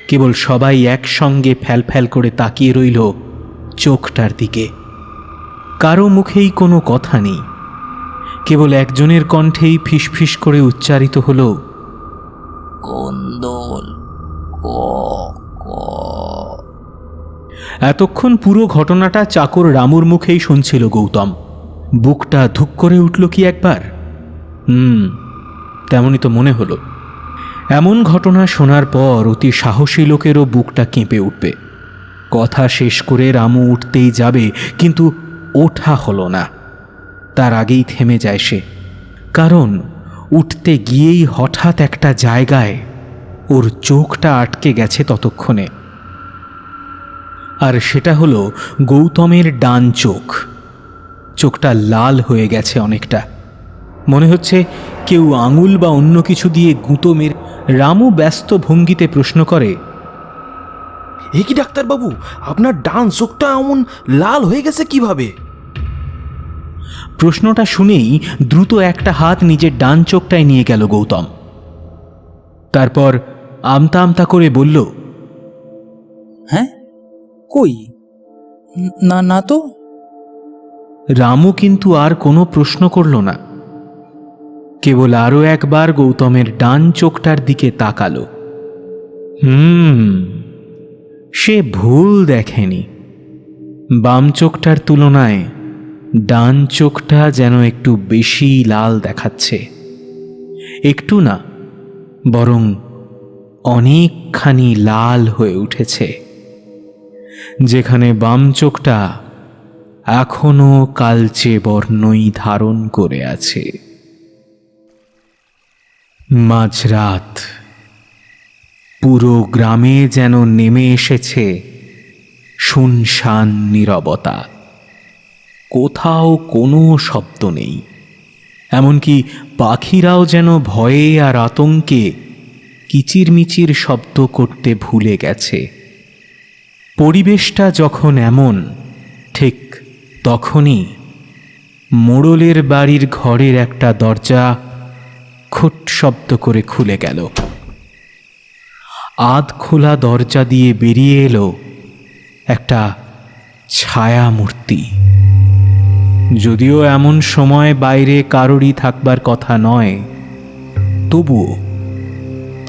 Speaker 3: কেবল সবাই একসঙ্গে ফ্যাল করে তাকিয়ে রইল চোখটার দিকে। কারো মুখেই কোনো কথা নেই, কেবল একজনের কণ্ঠেই ফিসফিস করে উচ্চারিত হলো,
Speaker 6: কুন্দল ক ক।
Speaker 3: এতক্ষণ পুরো ঘটনাটা চাকর রামুর মুখেই শুনছিল গৌতম। বুকটা ধুক করে উঠল কি একবার। তেমনই তো মনে হলো। এমন ঘটনা শোনার পর অতি সাহসী লোকেরও বুকটা কেঁপে উঠবে। কথা শেষ করে রামু উঠতেই যাবে, কিন্তু ওঠা হলো না। তার আগেই থেমে যায় সে, কারণ উঠতে গিয়েই হঠাৎ একটা জায়গায় ওর চোখটা আটকে গেছে ততক্ষণে। আর সেটা হলো গৌতমের ডান চোখ। চোখটা লাল হয়ে গেছে অনেকটা, মনে হচ্ছে কেউ আঙুল বা অন্য কিছু দিয়ে গুঁতো মেরে। রামু ব্যস্ত ভঙ্গিতে প্রশ্ন করে,
Speaker 2: এ কি ডাক্তারবাবু, আপনার ডান চোখটা এমন লাল হয়ে গেছে কিভাবে?
Speaker 3: প্রশ্নটা শুনেই দ্রুত একটা হাত নিজের ডান চোখটায় নিয়ে গেল গৌতম। তারপর আমতা আমতা করে বলল,
Speaker 4: হ্যাঁ, কই? না না তো।
Speaker 3: রামু কিন্তু আর কোনো প্রশ্ন করল না, কেবল আরও একবার গৌতমের ডান চোখটার দিকে তাকালো। সে ভুল দেখেনি। বাম চোখটার তুলনায় ডান চোখটা যেন একটু বেশি লাল দেখাচ্ছে। একটু না, বরং অনেকখানি লাল হয়ে উঠেছে। যেখানে বাম চোখটা এখনো কালচে বর্ণই ধারণ করে আছে। মাঝরাত, পুরো গ্রামে যেন নেমে এসেছে শুনশান নীরবতা। কোথাও কোনো শব্দ নেই, এমনকি পাখিরাও যেন ভয়ে আর আতঙ্কে কিচিরমিচির শব্দ করতে ভুলে গেছে। পরিবেশটা যখন এমন, ঠিক তখনই মোড়লের বাড়ির ঘরের একটা দরজা খুট শব্দ করে খুলে গেল। আধ খোলা দরজা দিয়ে বেরিয়ে এলো একটা ছায়া মূর্তি। যদিও এমন সময় বাইরে কারোরই থাকবার কথা নয়, তবুও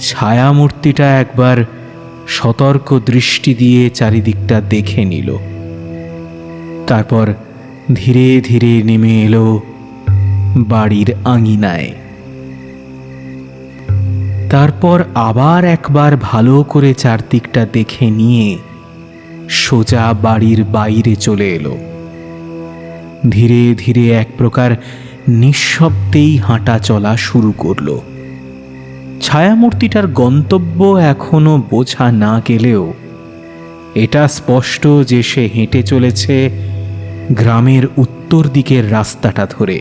Speaker 3: ছায়ামূর্তিটা একবার সতর্ক দৃষ্টি দিয়ে চারিদিকটা দেখে নিল। তারপর ধীরে ধীরে নেমে এলো বাড়ির আঙিনায়। তারপর আবার একবার ভালো করে চারদিকটা দেখে নিয়ে সোজা বাড়ির বাইরে চলে এলো। ধীরে ধীরে এক প্রকার নিঃশব্দেই হাঁটা চলা শুরু করলো। ছায়ামূর্তিটার গন্তব্য এখনো বোঝা না গেলেও এটা স্পষ্ট যে সে হেঁটে চলেছে গ্রামের উত্তর দিকের রাস্তাটা ধরে।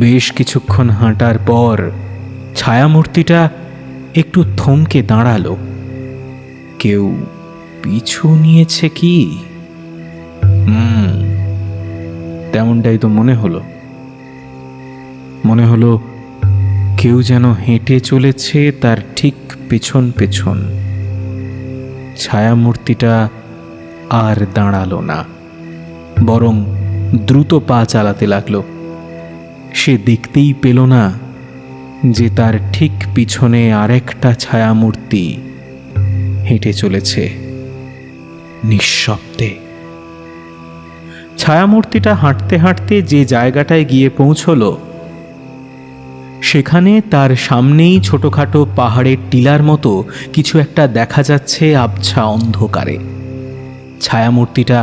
Speaker 3: বেশ কিছুক্ষণ হাঁটার পর ছায়ামূর্তিটা একটু থমকে দাঁড়ালো। কেউ পিছু নিয়েছে কি? তেমনটাই তো মনে হলো। মনে হলো কেউ যেন হেঁটে চলেছে তার ঠিক পেছন পেছন। ছায়ামূর্তিটা আর দাঁড়ালো না, বরং দ্রুত পা চালাতে লাগলো। সে দেখতেই পেল না যে তার ঠিক পিছনে আরেকটা ছায়ামূর্তি হেঁটে চলেছে নিঃশব্দে। ছায়ামূর্তিটা হাঁটতে হাঁটতে যে জায়গাটায় গিয়ে পৌঁছলো, সেখানে তার সামনেই ছোটখাটো পাহাড়ের টিলার মতো কিছু একটা দেখা যাচ্ছে আবছা অন্ধকারে। ছায়ামূর্তিটা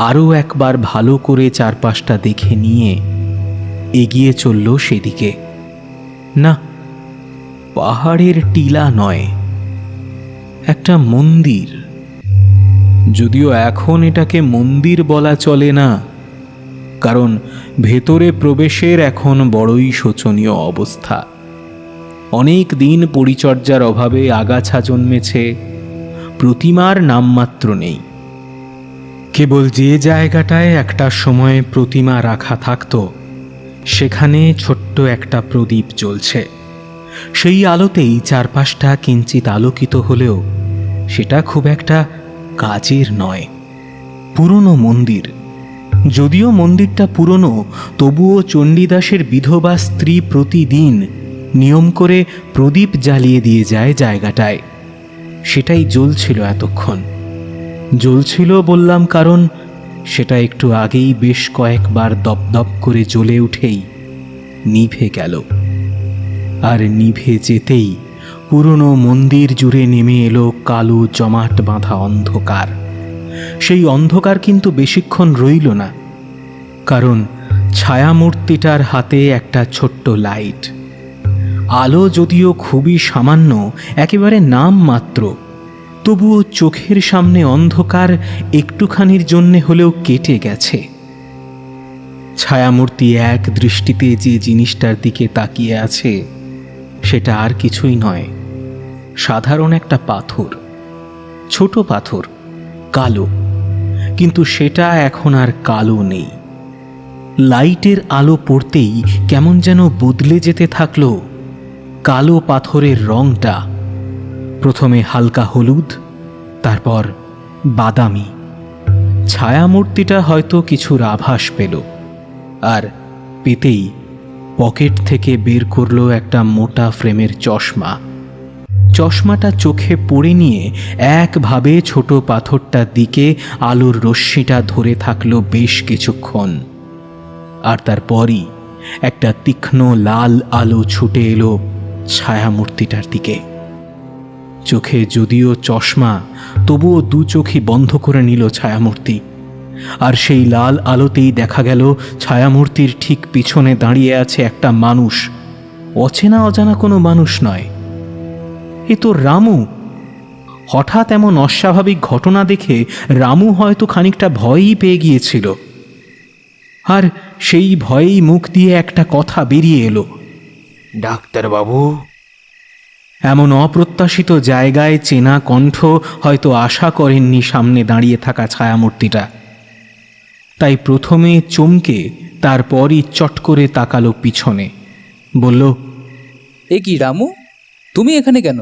Speaker 3: আরও একবার ভালো করে চারপাশটা দেখে নিয়ে এগিয়ে চলল সেদিকে। না, পাহাড়ের টিলা নয়, একটা মন্দির। যদিও এখন এটাকে মন্দির বলা চলে না, কারণ ভেতরে প্রবেশের এখন বড়ই শোচনীয় অবস্থা। অনেক দিন পরিচর্যার অভাবে আগাছা জন্মেছে, প্রতিমার নামমাত্র নেই। কেবল যে জায়গাটায় একটা সময় প্রতিমা রাখা থাকত সেখানে ছোট্ট একটা প্রদীপ জ্বলছে। সেই আলোতেই চারপাশটা কিঞ্চিত আলোকিত হলেও সেটা খুব একটা কাজের নয়। পুরনো মন্দির, যদিও মন্দিরটা পুরনো, তবুও চণ্ডীদাসের বিধবা স্ত্রী প্রতিদিন নিয়ম করে প্রদীপ জ্বালিয়ে দিয়ে যায় জায়গাটায়। সেটাই জ্বলছিল এতক্ষণ। জ্বলছিল বললাম কারণ সেটা একটু আগেই বেশ কয়েকবার দপদপ করে জ্বলে উঠেই নিভে গেল। আর নিভে যেতেই পুরনো মন্দির জুড়ে নেমে এলো কালো জমাট বাঁধা অন্ধকার। সেই অন্ধকার কিন্তু বেশিক্ষণ রইল না, কারণ ছায়ামূর্তিটার হাতে একটা ছোট্ট লাইট। আলো যদিও খুবই সামান্য, একেবারে নাম মাত্র, তবুও চোখের সামনে অন্ধকার একটুখানির জন্যে হলেও কেটে গেছে। ছায়ামূর্তি এক দৃষ্টিতে যে জিনিসটার দিকে তাকিয়ে আছে সেটা আর কিছুই নয়, সাধারণ একটা পাথর, ছোট পাথর, কালো, কিন্তু সেটা এখন আর কালো নেই। লাইটের আলো পড়তেই কেমন যেন বদলে যেতে থাকলো কালো পাথরের রংটা। প্রথমে হালকা হলুদ, তারপর বাদামি। ছায়ামূর্তিটা হয়তো কিছুর আভাস পেল, আর পেতেই পকেট থেকে বের করলো একটা মোটা ফ্রেমের চশমা। চশমাটা চোখে পড়ে নিয়ে একভাবে ছোট পাথরটার দিকে আলোর রশ্মিটা ধরে থাকলো বেশ কিছুক্ষণ। আর তারপরই একটা তীক্ষ্ণ লাল আলো ছুটে এলো ছায়ামূর্তিটার দিকে। চোখে যদিও চশমা, তবুও দু চোখই বন্ধ করে নিল ছায়ামূর্তি। আর সেই লাল আলোতেই দেখা গেল ছায়ামূর্তির ঠিক পিছনে দাঁড়িয়ে আছে একটা মানুষ। অচেনা অজানা কোনো মানুষ নয়, এ তো রামু। হঠাৎ এমন অস্বাভাবিক ঘটনা দেখে রামু হয়তো খানিকটা ভয়ই পেয়ে গিয়েছিল, আর সেই ভয়েই মুখ দিয়ে একটা কথা বেরিয়ে এলো,
Speaker 2: ডাক্তারবাবু।
Speaker 3: এমন অপ্রত্যাশিত জায়গায় চেনা কণ্ঠ হয়তো আশা করেননি সামনে দাঁড়িয়ে থাকা ছায়ামূর্তিটা। তাই প্রথমে চমকে তারপরই চট করে তাকালো পিছনে, বলল,
Speaker 4: এ কি রামু, তুমি এখানে কেন?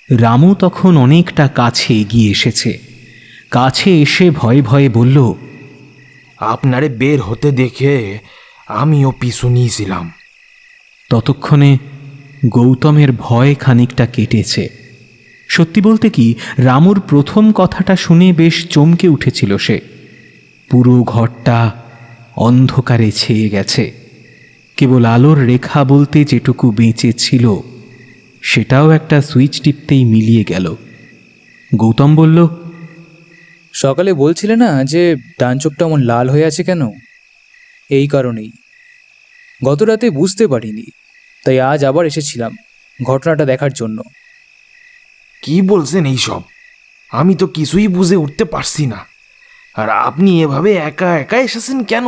Speaker 3: রামু তখন অনেকটা কাছে এগিয়ে এসেছে। কাছে এসে ভয়ে ভয়ে বলল,
Speaker 2: আপনারে বের হতে দেখে আমিও পিছু নিয়েছিলাম।
Speaker 3: ততক্ষণে গৌতমের ভয় খানিকটা কেটেছে। সত্যি বলতে কি, রামুর প্রথম কথাটা শুনে বেশ চমকে উঠেছিল সে। পুরো ঘরটা অন্ধকারে ছেয়ে গেছে, কেবল আলোর রেখা বলতে যেটুকু বেঁচে ছিল সেটাও একটা সুইচ টিপতেই মিলিয়ে গেল। গৌতম বলল,
Speaker 4: সকালে বলছিলে না যে ডান চোখটা এমন লাল হয়ে আছে কেন? এই কারণেই। গত রাতে বুঝতে পারিনি, তাই আজ আবার এসেছিলাম ঘটনাটা দেখার জন্য।
Speaker 2: কি বলছেন এইসব? আমি তো কিছুই বুঝে উঠতে পারছি না। আর আপনি এভাবে একা একা এসেছেন কেন?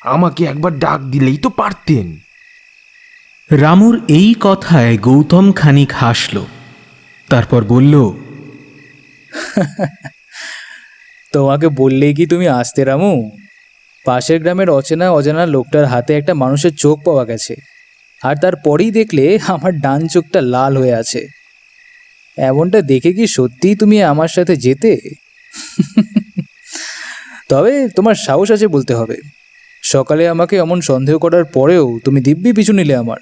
Speaker 2: আমাকে একবার ডাক দিলেই তো পারতেন।
Speaker 3: রামুর এই কথায় গৌতম খানিক হাসল, তারপর বলল,
Speaker 4: তোমাকে বললেই কি তুমি আসতে রামু? পাশের গ্রামের অচেনা অজানা লোকটার হাতে একটা মানুষের চোখ পাওয়া গেছে, আর তারপরেই দেখলে আমার ডান চোখটা লাল হয়ে আছে। এমনটা দেখে কি সত্যিই তুমি আমার সাথে যেতে? তবে তোমার সাহস আছে বলতে হবে। সকালে আমাকে এমন সন্দেহ করার পরেও তুমি দিব্যি পিছু নিলে আমার।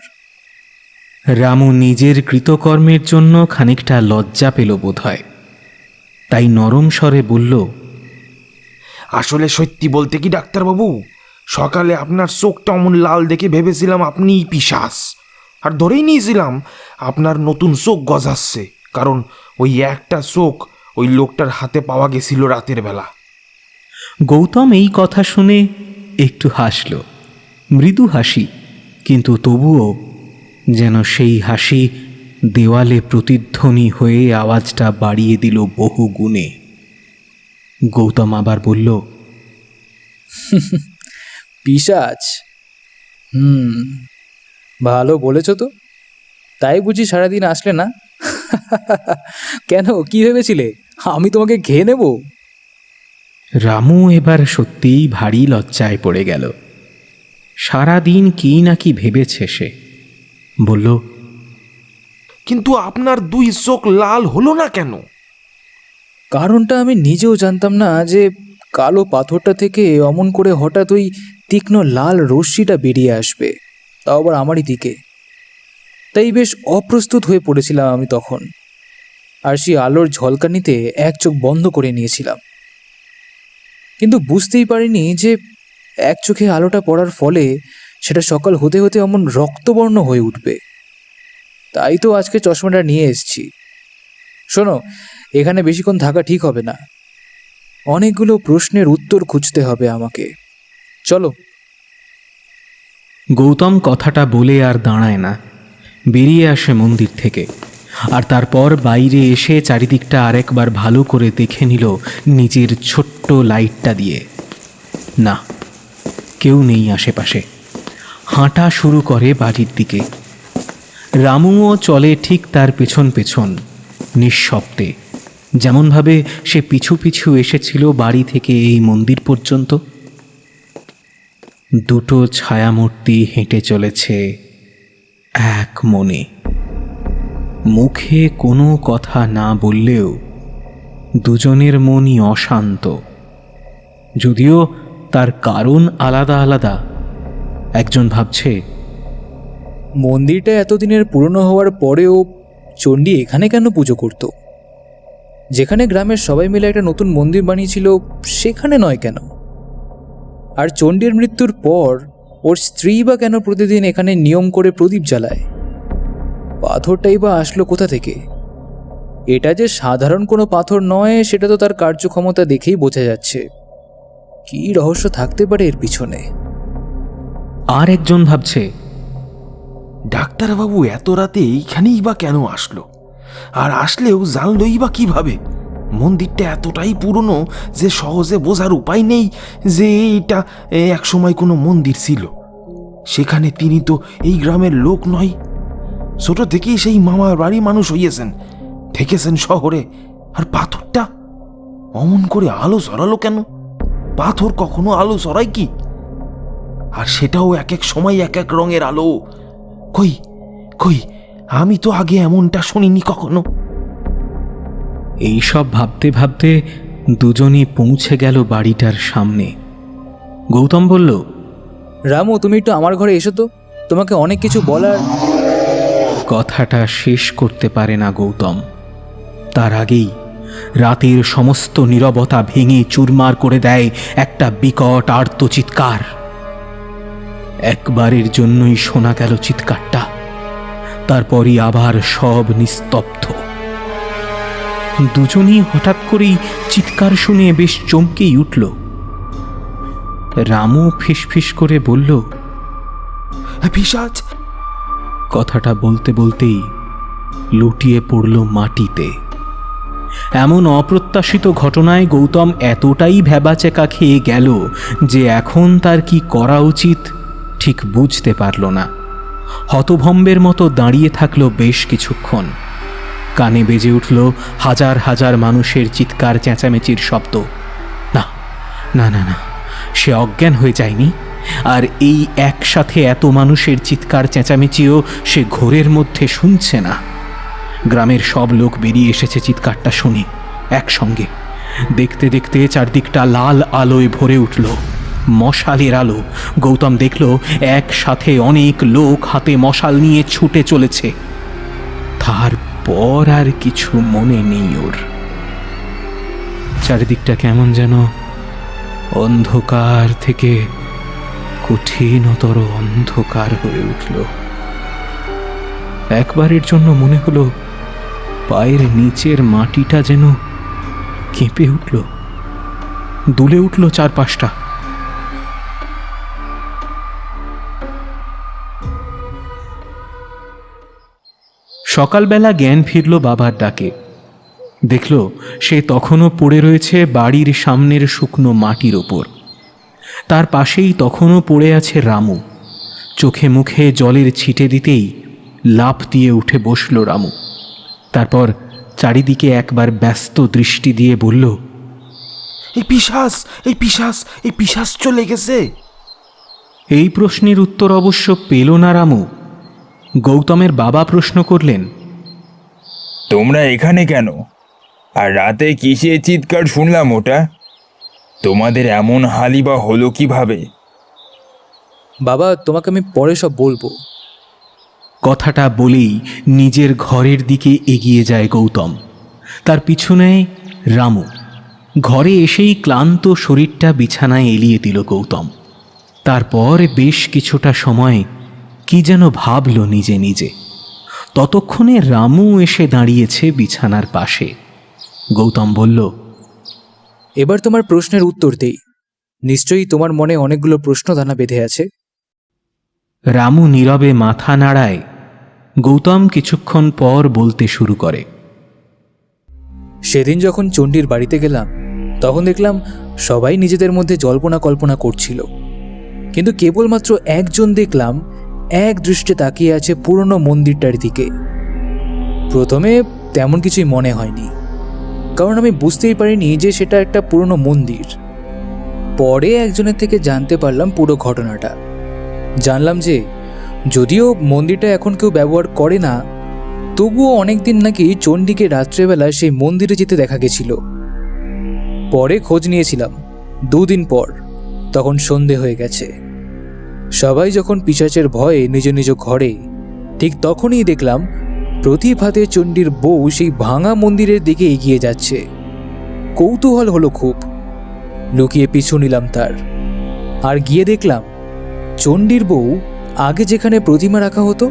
Speaker 3: রামু নিজের কৃতকর্মের জন্য খানিকটা লজ্জা পেল বোধহয়, তাই নরম স্বরে বলল,
Speaker 2: আসলে সত্যি বলতে কি ডাক্তারবাবু, সকালে আপনার চোখটা অমন লাল দেখে ভেবেছিলাম আপনিই পিশাচ। আর ধরেই নিয়েছিলাম আপনার নতুন চোখ গজাচ্ছে, কারণ ওই একটা চোখ ওই লোকটার হাতে পাওয়া গেছিল রাতের বেলা।
Speaker 3: গৌতম এই কথা শুনে একটু হাসল, মৃদু হাসি, কিন্তু তবুও যেন সেই হাসি দেওয়ালে প্রতিধ্বনি হয়ে আওয়াজটা বাড়িয়ে দিল বহু গুণে। গৌতম আবার বলল,
Speaker 4: পিশাচ? ভালো বলেছ তো। তাই বুঝি সারাদিন আসলে না? কেন, কি ভেবেছিলে আমি তোমাকে খেয়ে নেব?
Speaker 3: রামু এবার সত্যিই ভারী লজ্জায় পড়ে গেল। সারাদিন কি না কি ভেবেছে সে। বলল,
Speaker 2: কিন্তু আপনার 2 চোখ লাল হলো না কেন?
Speaker 4: কারণটা আমি নিজেও জানতাম না যে কালো পাথরটা থেকে অমন করে হঠাৎ ওই তীক্ষ্ণ লাল রশ্মিটা বেরিয়ে আসবে, তাও আবার আমারই দিকে। তাই বেশ অপ্রস্তুত হয়ে পড়েছিলাম আমি তখন, আর সেই আলোর ঝলকানিতে এক চোখ বন্ধ করে নিয়েছিলাম। কিন্তু বুঝতেই পারিনি যে এক চোখে আলোটা পড়ার ফলে সেটা সকাল হতে হতে অমন রক্তবর্ণ হয়ে উঠবে। তাই তো আজকে চশমাটা নিয়ে এসেছি। শোনো, এখানে বেশিক্ষণ থাকা ঠিক হবে না, অনেকগুলো প্রশ্নের উত্তর খুঁজতে হবে আমাকে। চলো।
Speaker 3: গৌতম কথাটা বলে আর দাঁড়ায় না, বেরিয়ে আসে মন্দির থেকে। আর তারপর বাইরে এসে চারিদিকটা আরেকবার ভালো করে দেখে নিল নিজের ছোট্ট লাইটটা দিয়ে। না, কেউ নেই আশেপাশে। হাঁটা শুরু করে বাড়ির দিকে। রামুও চলে ঠিক তার পেছন পেছন, নিঃশব্দে, যেমনভাবে সে পিছু পিছু এসেছিল বাড়ি থেকে এই মন্দির পর্যন্ত। দুটো ছায়ামূর্তি হেঁটে চলেছে এক মনে, মুখে কোনো কথা না বললেও দুজনের মনই অশান্ত। যদিও তার কারণ আলাদা আলাদা। একজন ভাবছে,
Speaker 4: মন্দিরটা এতদিনের পুরনো হওয়ার পরেও চণ্ডী এখানে কেন পুজো করত? যেখানে গ্রামের সবাই মিলে একটা নতুন মন্দির বানিয়েছিল সেখানে নয় কেন? আর চণ্ডীর মৃত্যুর পর ওর স্ত্রী বা কেন প্রতিদিন এখানে নিয়ম করে প্রদীপ জ্বালায়? পাথরটাই বা আসলো কোথা থেকে? এটা যে সাধারণ কোনো পাথর নয় সেটা তো তার কার্যক্ষমতা দেখেই বোঝা যাচ্ছে। কী রহস্য থাকতে পারে এর পিছনে?
Speaker 3: আর একজন ভাবছে,
Speaker 2: ডাক্তারবাবু এত রাতে এইখানেই বা কেন আসলো? আর আসলেও জানলই বা কিভাবে? মন্দিরটা এতটাই পুরনো যে সহজে বোঝার উপায় নেই যে এটা একসময় কোনো মন্দির ছিল। সেখানে তিনি তো এই গ্রামের লোক নয়, ছোট থেকেই সেই মামার বাড়ি মানুষ হইয়েছেন, থেকেছেন শহরে। আর পাথরটা অমন করে আলো ছড়ালো কেন? পাথর কখনো আলো ছড়ায় কি? আর সেটাও এক এক সময় এক এক রঙের আলো। কই কই, আমি তো আগে এমনটা শুনিনি কখনো।
Speaker 3: এইসব ভাবতে ভাবতে দুজনই পৌঁছে গেল বাড়িটার সামনে। গৌতম বলল,
Speaker 4: রামু, তুমি একটু আমার ঘরে এসো তো, তোমাকে অনেক কিছু বলার।
Speaker 3: কথাটা শেষ করতে পারে না গৌতম। তার আগেই রাতের সমস্ত নীরবতা ভেঙে চুরমার করে দেয় একটা বিকট আর্তচিৎকার। একবারের জন্যই শোনা গেল চিৎকারটা, তারপরই আবার সব নিস্তব্ধ। দুজনই হঠাৎ করেই চিৎকার শুনে বেশ চমকেই উঠল। রামু ফিসফিস করে বলল,
Speaker 2: পিশাচ!
Speaker 3: কথাটা বলতে বলতেই লুটিয়ে পড়ল মাটিতে। এমন অপ্রত্যাশিত ঘটনায় গৌতম এতটাই ভ্যাবাচেকা খেয়ে গেল যে এখন তার কি করা উচিত ঠিক বুঝতে পারল না। হতভম্বের মতো দাঁড়িয়ে থাকলো বেশ কিছুক্ষণ। কানে বেজে উঠল হাজার হাজার মানুষের চিৎকার চেঁচামেচির শব্দ। না না না না, সে অজ্ঞান হয়ে যায়নি। আর এই একসাথে এত মানুষের চিৎকার চেঁচামেচিও সে ঘোরের মধ্যে শুনছে না। গ্রামের সব লোক বেরিয়ে এসেছে চিৎকারটা শুনে একসঙ্গে। দেখতে দেখতে চারদিকটা লাল আলোয় ভরে উঠল, মশালের আলো। গৌতম দেখল একসাথে অনেক লোক হাতে মশাল নিয়ে ছুটে চলেছে। তারপর আর কিছু মনে নেই ওর। চারিদিকটা কেমন যেন অন্ধকার থেকে কঠিনতর অন্ধকার হয়ে উঠল। একবারের জন্য মনে হলো পায়ের নিচের মাটিটা যেন কেঁপে উঠল, দুলে উঠল চারপাশটা। সকালবেলা জ্ঞান ফিরল বাবার ডাকে। দেখল সে তখনও পড়ে রয়েছে বাড়ির সামনের শুকনো মাটির ওপর। তার পাশেই তখনও পড়ে আছে রামু। চোখে মুখে জলের ছিটে দিতেই লাফ দিয়ে উঠে বসল রামু। তারপর চারিদিকে একবার ব্যস্ত দৃষ্টি দিয়ে বলল,
Speaker 2: এই পিশাচ চলে গেছে।
Speaker 3: এই প্রশ্নের উত্তর অবশ্য পেল না রামু। গৌতমের বাবা প্রশ্ন করলেন,
Speaker 5: তোমরা এখানে কেন? আর রাতে কিসের চিৎকার শুনলাম ওটা? তোমাদের এমন হালিবা হলো কিভাবে?
Speaker 4: বাবা, তোমাকে আমি পরে সব বলবো।
Speaker 3: কথাটা বলেই নিজের ঘরের দিকে এগিয়ে যায় গৌতম। তার পিছনে রামু। ঘরে এসেই ক্লান্ত শরীরটা বিছানায় এলিয়ে দিল গৌতম। তারপর বেশ কিছুটা সময় কি যেন ভাবল নিজে নিজে। ততক্ষণে রামু এসে দাঁড়িয়েছে বিছানার পাশে। গৌতম বলল,
Speaker 4: এবার তোমার প্রশ্নের উত্তর দেই। নিশ্চয়ই তোমার মনে অনেকগুলো প্রশ্নদানা বেঁধে আছে।
Speaker 3: রামু নীরবে মাথা নাড়ায়। গৌতম কিছুক্ষণ পর বলতে শুরু করে,
Speaker 4: সেদিন যখন চণ্ডীর বাড়িতে গেলাম তখন দেখলাম সবাই নিজেদের মধ্যে জল্পনা কল্পনা করছিল, কিন্তু কেবলমাত্র একজন দেখলাম এক দৃষ্টে তাকিয়ে আছে পুরনো মন্দিরটার দিকে। প্রথমে তেমন কিছুই মনে হয়নি, কারণ আমি বুঝতেই পারিনি যে সেটা একটা পুরনো মন্দির। পরে একজনের থেকে জানতে পারলাম পুরো ঘটনাটা। জানলাম যে যদিও মন্দিরটা এখন কেউ ব্যবহার করে না, তবুও অনেকদিন নাকি চণ্ডীকে রাত্রেবেলা সেই মন্দিরে যেতে দেখা গেছিল। পরে খোঁজ নিয়েছিলাম 2 দিন পর, তখন সন্ধে হয়ে গেছে। সবাই যখন পিশাচের ভয়ে নিজ নিজ ঘরে, ঠিক তখনই দেখলাম প্রদীপ হাতে চণ্ডীর বউ সেই ভাঙা মন্দিরের দিকে এগিয়ে যাচ্ছে। কৌতূহল হলো খুব, লুকিয়ে পিছু নিলাম তার। আর গিয়ে দেখলাম চণ্ডীর বউ আগে যেখানে প্রতিমা রাখা হতো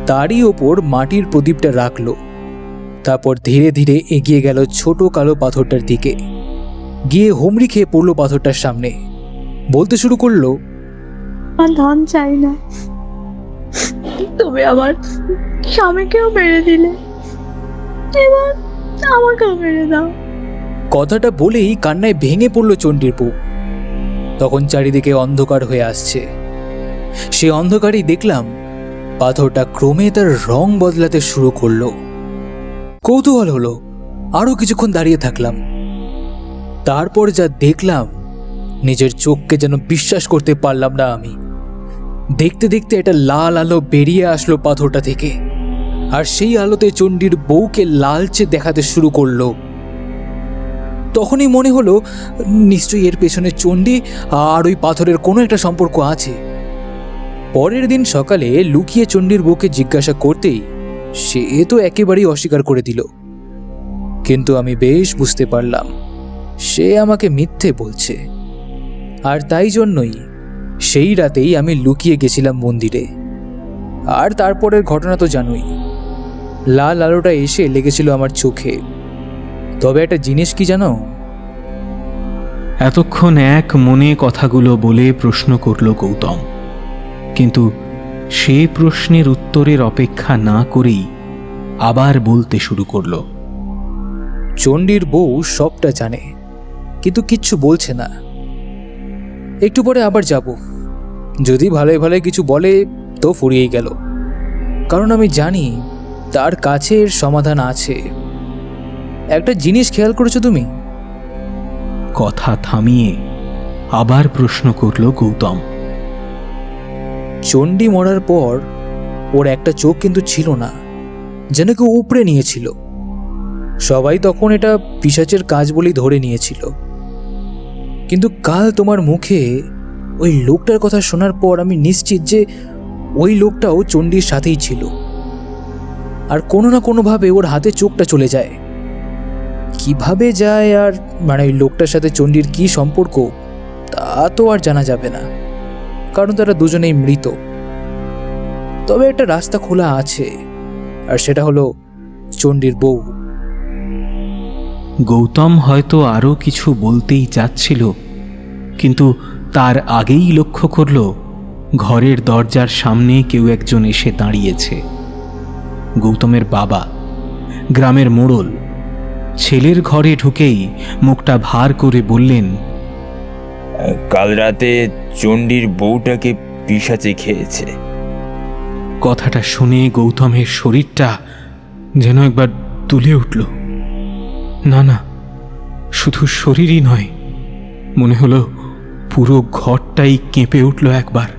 Speaker 4: তারই ওপর মাটির প্রদীপটা রাখলো। তারপর ধীরে ধীরে এগিয়ে গেল ছোট কালো পাথরটার দিকে, গিয়ে হুমড়ি খেয়ে পড়লো পাথরটার সামনে। বলতে শুরু করলো,
Speaker 8: আমার ধন চাই না, তুমি আমার স্বামীকেও মেরে দিলে, এবার আমাকেও মেরে দাও।
Speaker 4: কথাটা বলেই কান্নায় ভেঙে পড়ল চণ্ডীর বউ। তখন চারিদিকে অন্ধকার হয়ে আসছে। সে অন্ধকারেই দেখলাম পাথরটা ক্রমে তার রং বদলাতে শুরু করলো। কৌতূহল হলো, আরো কিছুক্ষণ দাঁড়িয়ে থাকলাম। তারপর যা দেখলাম নিজের চোখকে যেন বিশ্বাস করতে পারলাম না আমি। দেখতে দেখতে একটা লাল আলো বেরিয়ে আসলো পাথরটা থেকে, আর সেই আলোতে চণ্ডীর বউকে লালচে দেখাতে শুরু করলো। তখনই মনে হলো নিশ্চয়ই এর পেছনে চণ্ডী আর ওই পাথরের কোনো একটা সম্পর্ক আছে। পরের দিন সকালে লুকিয়ে চণ্ডীর বউকে জিজ্ঞাসা করতেই সে তো একেবারেই অস্বীকার করে দিল। কিন্তু আমি বেশ বুঝতে পারলাম সে আমাকে মিথ্যে বলছে। আর তাই জন্যই সেই রাতেই আমি লুকিয়ে গেছিলাম মন্দিরে। আর তারপরের ঘটনা তো জানোই, লাল আলোটা এসে লেগেছিল আমার চোখে। তবে একটা জিনিস কি জানো?
Speaker 3: এতক্ষণ এক মনে কথাগুলো বলে প্রশ্ন করল গৌতম, কিন্তু সে প্রশ্নের উত্তরের অপেক্ষা না করেই আবার বলতে শুরু করল।
Speaker 4: চণ্ডীর বউ সবটা জানে, কিন্তু কিচ্ছু বলছে না। একটু পরে আবার যাব, যদি ভালোই ভালোই কিছু বলে তো ফুরিয়েই গেল, কারণ আমি জানি তার কাছে এর সমাধান আছে। একটা জিনিস খেয়াল করেছো তুমি?
Speaker 3: কথা থামিয়ে আবার প্রশ্ন করল গৌতম।
Speaker 4: চণ্ডী মরার পর ওর একটা চোখ কিন্তু ছিল না, যেন কেউ উপড়ে নিয়েছিল। সবাই তখন এটা পিশাচের কাজ বলেই ধরে নিয়েছিল। কিন্তু কাল তোমার মুখে ওই লোকটার কথা শোনার পর আমি নিশ্চিত যে ওই লোকটাও চণ্ডীর সাথেই ছিল, আর কোনো না কোনোভাবে ওর হাতে চোখটা চলে যায়। কিভাবে যায় আর ওই লোকটার সাথে চণ্ডীর কি সম্পর্ক তা তো আর জানা যাবে না, কারণ তারা দুজনেই মৃত। তবে একটা রাস্তা খোলা আছে, আর সেটা হলো চণ্ডীর বউ।
Speaker 3: গৌতম হয়তো আরও কিছু বলতেই চাচ্ছিল, কিন্তু তার আগেই লক্ষ্য করল ঘরের দরজার সামনে কেউ একজন এসে দাঁড়িয়েছে। গৌতমের বাবা, গ্রামের মোড়ল, ছেলের ঘরে ঢুকেই মুখটা ভার করে বললেন,
Speaker 5: কাল রাতে চণ্ডীর বউটাকে পিশাচে খেয়েছে।
Speaker 3: কথাটা শুনে গৌতমের শরীরটা যেন একবার দুলে উঠল। না না, শুধু শরীরই নয়, মনে হলো পুরো ঘরটাই কেঁপে উঠল একবার।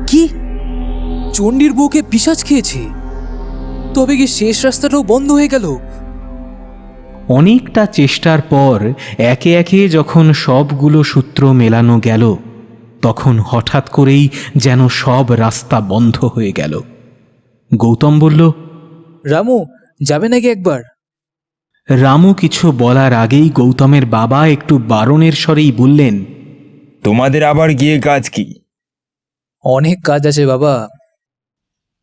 Speaker 4: কি, চণ্ডীর বউকে পিশাচ খেয়েছে? তবে কি শেষ রাস্তাটাও বন্ধ হয়ে গেল?
Speaker 3: অনেকটা চেষ্টার পর একে একে যখন সবগুলো সূত্র মেলানো গেল, তখন হঠাৎ করেই যেন সব রাস্তা বন্ধ হয়ে গেল। গৌতম বলল,
Speaker 4: রামু, যাবে নাকি একবার?
Speaker 3: রামু কিছু বলার আগেই গৌতমের বাবা একটু বারণের স্বরেই বললেন,
Speaker 5: তোমাদের আবার গিয়ে কাজ কি?
Speaker 4: অনেক কাজ আছে বাবা।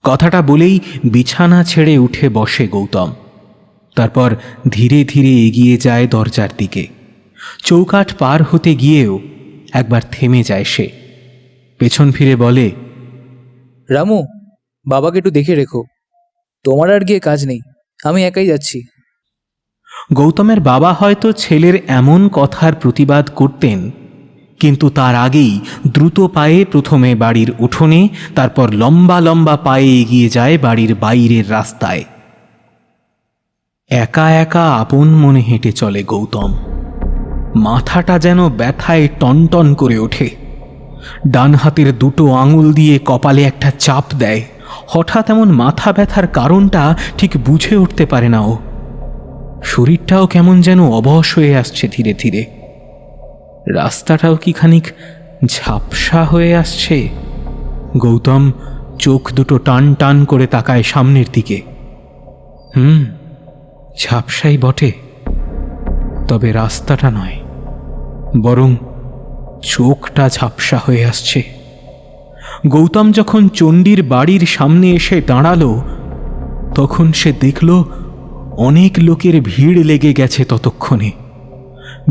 Speaker 3: কথাটা বলেই বিছানা ছেড়ে উঠে বসে গৌতম। তারপর ধীরে ধীরে এগিয়ে যায় দরজার দিকে। চৌকাঠ পার হতে গিয়েও একবার থেমে যায় সে। পেছন ফিরে বলে,
Speaker 4: রামু, বাবাকে একটু দেখে রেখো। তোমার আর গিয়ে কাজ নেই, আমি একাই যাচ্ছি।
Speaker 3: গৌতমের বাবা হয়তো ছেলের এমন কথার প্রতিবাদ করতেন, কিন্তু তার আগেই দ্রুত পায়ে প্রথমে বাড়ির উঠোনে, তারপর লম্বা লম্বা পায়ে এগিয়ে যায় বাড়ির বাইরের রাস্তায়। একা একা আপন মনে হেঁটে চলে গৌতম। মাথাটা যেন ব্যথায় টনটন করে ওঠে। ডান হাতের দুটো আঙুল দিয়ে কপালে একটা চাপ দেয়। হঠাৎ এমন মাথা ব্যথার কারণটা ঠিক বুঝে উঠতে পারে না ও। শরীরটাও কেমন যেন অবশ হয়ে আসছে ধীরে ধীরে। রাস্তাটাও কি খানিক ঝাপসা হয়ে আসছে। গৌতম চোখ দুটো টান টান করে তাকায় সামনের দিকে। ঝাপসাই বটে, তবে রাস্তাটা নয়, বরং চোখটা ঝাপসা হয়ে আসছে। গৌতম যখন চণ্ডীর বাড়ির সামনে এসে দাঁড়ালো, তখন সে দেখল অনেক লোকের ভিড় লেগে গেছে ততক্ষণে।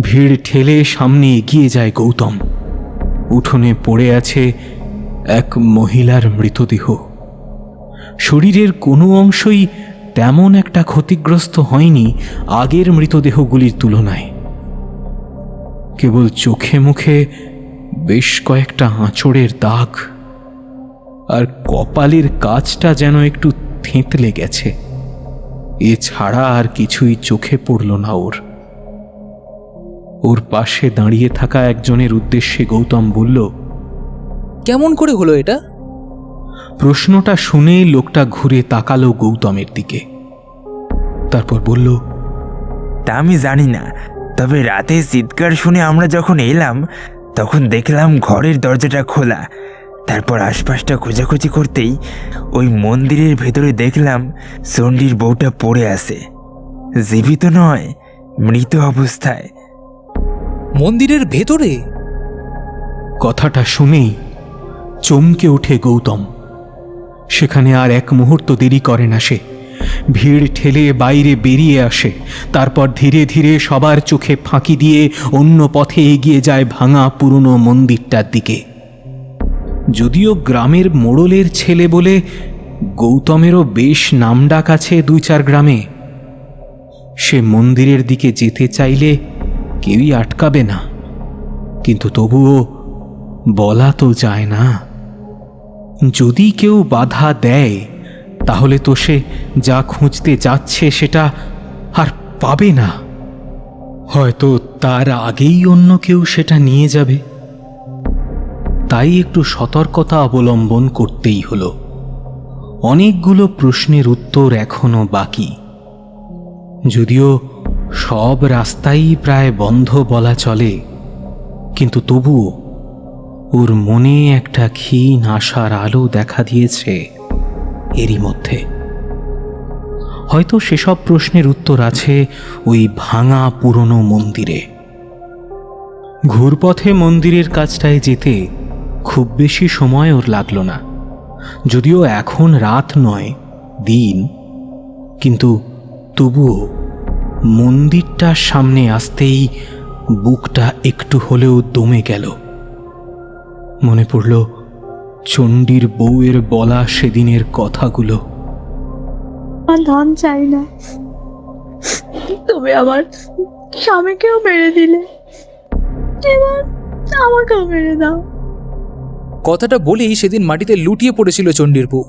Speaker 3: ভিড় ঠেলে সামনে এগিয়ে যায় গৌতম। উঠোনে পড়ে আছে এক মহিলার মৃতদেহ। শরীরের কোনো অংশই তেমন একটা ক্ষতিগ্রস্ত হয়নি আগের মৃতদেহগুলির তুলনায়। কেবল চোখে মুখে বেশ কয়েকটা আঁচড়ের দাগ, আর কপালের কাজটা যেন একটু থেঁতলে গেছে। এছাড়া আর কিছুই চোখে পড়ল না ওর। ওর পাশে দাঁড়িয়ে থাকা একজনের উদ্দেশ্যে গৌতম বলল,
Speaker 4: কেমন করে হলো এটা?
Speaker 3: প্রশ্নটা শুনে লোকটা ঘুরে তাকালো গৌতমের দিকে। তারপর বলল,
Speaker 7: তা আমি জানি না, তবে রাতে চিৎকার শুনে আমরা যখন এলাম তখন দেখলাম ঘরের দরজাটা খোলা। তারপর আশপাশটা খোঁজাখুঁজি করতেই ওই মন্দিরের ভেতরে দেখলাম চণ্ডীর বউটা পড়ে আছে, জীবিত নয়, মৃত অবস্থায়।
Speaker 4: মন্দিরের ভেতরে?
Speaker 3: কথাটা শুনেই চমকে ওঠে গৌতম। সেখানে আর এক মুহূর্ত দেরি করে না সে। ভিড় ঠেলে বাইরে বেরিয়ে আসে। তারপর ধীরে ধীরে সবার চোখে ফাঁকি দিয়ে অন্য পথে এগিয়ে যায় ভাঙা পুরনো মন্দিরটার দিকে। যদিও গ্রামের মোড়লের ছেলে বলে গৌতমেরও বেশ নামডাক আছে 2-4 গ্রামে। সে মন্দিরের দিকে যেতে চাইলে কেউই আটকাবে না, কিন্তু তবুও বলা তো যায় না। যদি কেউ বাধা দেয় তাহলে তো সে যা খুঁজতে যাচ্ছে সেটা আর পাবে না। হয়তো তার আগেই অন্য কেউ সেটা নিয়ে যাবে। তাই একটু সতর্কতা অবলম্বন করতেই হলো। অনেকগুলো প্রশ্নের উত্তর এখনো বাকি। যদিও সব রাস্তাই প্রায় বন্ধ বলা চলে, কিন্তু তবুও ওর মনে একটা ক্ষীণ আশার আলো দেখা দিয়েছে এরই মধ্যে। হয়তো সেসব প্রশ্নের উত্তর আছে ওই ভাঙা পুরনো মন্দিরে। ঘুরপথে মন্দিরের কাছটায় যেতে খুব বেশি সময় ওর লাগলো না। যদিও এখন রাত নয়, দিন, কিন্তু তবুও মন্দিরটার সামনে আসতেই বুকটা একটু হলেও দমে গেল। মনে পড়ল চণ্ডীর বউয়ের বলা সেদিনের কথাগুলো।
Speaker 8: আমার ধান চাই না, তুমি আমার স্বামীকেও মেরে দিলে, এবার আমাকেও মেরে দাও।
Speaker 4: কথাটা বলেই সেদিন মাটিতে লুটিয়ে পড়েছিল চণ্ডীর বউ।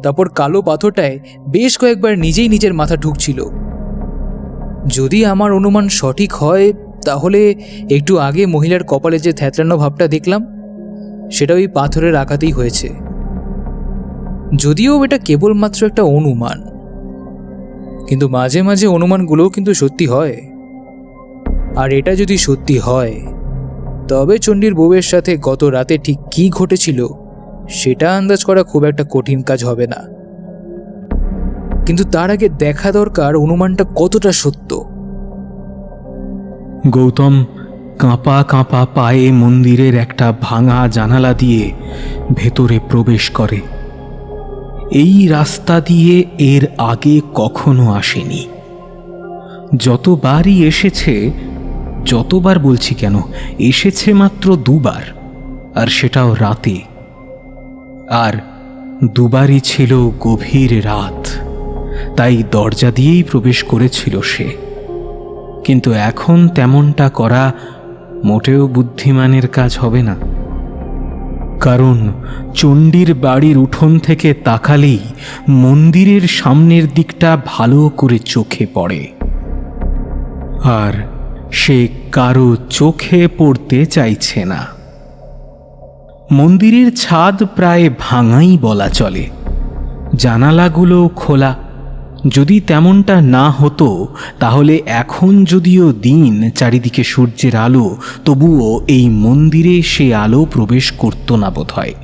Speaker 4: তারপর কালো পাথরটায় বেশ কয়েকবার নিজেই নিজের মাথা ঢুকছিল। যদি আমার অনুমান সঠিক হয় তাহলে একটু আগে মহিলার কপালে যে থ্যাতরানো ভাবটা দেখলাম সেটা ওই পাথরের আঘাতেই হয়েছে। যদিও এটা কেবলমাত্র একটা অনুমান, কিন্তু মাঝে মাঝে অনুমানগুলোও কিন্তু সত্যি হয়। আর এটা যদি সত্যি হয় তবে চণ্ডীর বউয়ের সাথে গত রাতে ঠিক কী ঘটেছিল সেটা আন্দাজ করা খুব একটা কঠিন কাজ হবে না। কিন্তু তার আগে দেখা দরকার অনুমানটা কতটা সত্য।
Speaker 3: গৌতম কাঁপা কাঁপা পায়ে মন্দিরের একটা ভাঙা জানালা দিয়ে ভেতরে প্রবেশ করে। এই রাস্তা দিয়ে এর আগে কখনো আসেনি। যতবারই এসেছে, যতবার বলছি কেন, এসেছে মাত্র দুবার, আর সেটাও রাতে। আর দুবারই ছিল গভীর রাত, তাই দরজা দিয়েই প্রবেশ করেছিল সে। কিন্তু এখন তেমনটা করা মোটেও বুদ্ধিমানের কাজ হবে না, কারণ চণ্ডীর বাড়ির উঠোন থেকে তাকালেই মন্দিরের সামনের দিকটা ভালো করে চোখে পড়ে, আর সে কারো চোখে পড়তে চাইছে না। মন্দিরের ছাদ প্রায় ভাঙাই বলা চলে, জানালাগুলো খোলা। যদি তেমনটা না হতো তাহলে এখন যদিও দিন, চারিদিকে সূর্যের আলো, তবুও এই মন্দিরে সে আলো প্রবেশ করত না বোধহয়।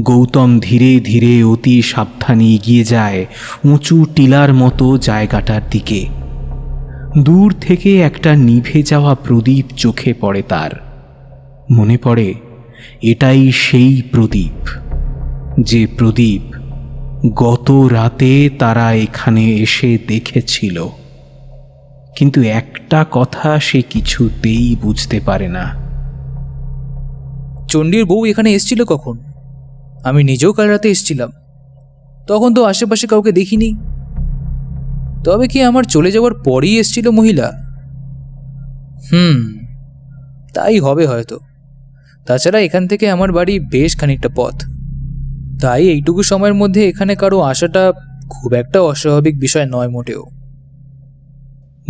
Speaker 3: গৌতম ধীরে ধীরে অতি সাবধানে এগিয়ে যায় উঁচু টিলার মতো জায়গাটার দিকে। দূর থেকে একটা নিভে যাওয়া প্রদীপ চোখে পড়ে তার। মনে পড়ে এটাই সেই প্রদীপ, যে প্রদীপ গত রাতে তারা এখানে এসে দেখেছিল। কিন্তু একটা কথা সে কিছুতেই বুঝতে পারে না।
Speaker 4: চণ্ডীর বউ এখানে এসেছিল কখন? আমি নিজেও কাল রাতে এসেছিলাম, তখন তো আশেপাশে কাউকে দেখিনি। তবে কি আমার চলে যাওয়ার পরেই এসেছিল মহিলা? তাই হবে হয়তো। তাছাড়া এখান থেকে আমার বাড়ি বেশ খানিকটা পথ, তাই এইটুকু সময়ের মধ্যে এখানে কারো আসাটা খুব একটা অস্বাভাবিক বিষয় নয় মোটেও।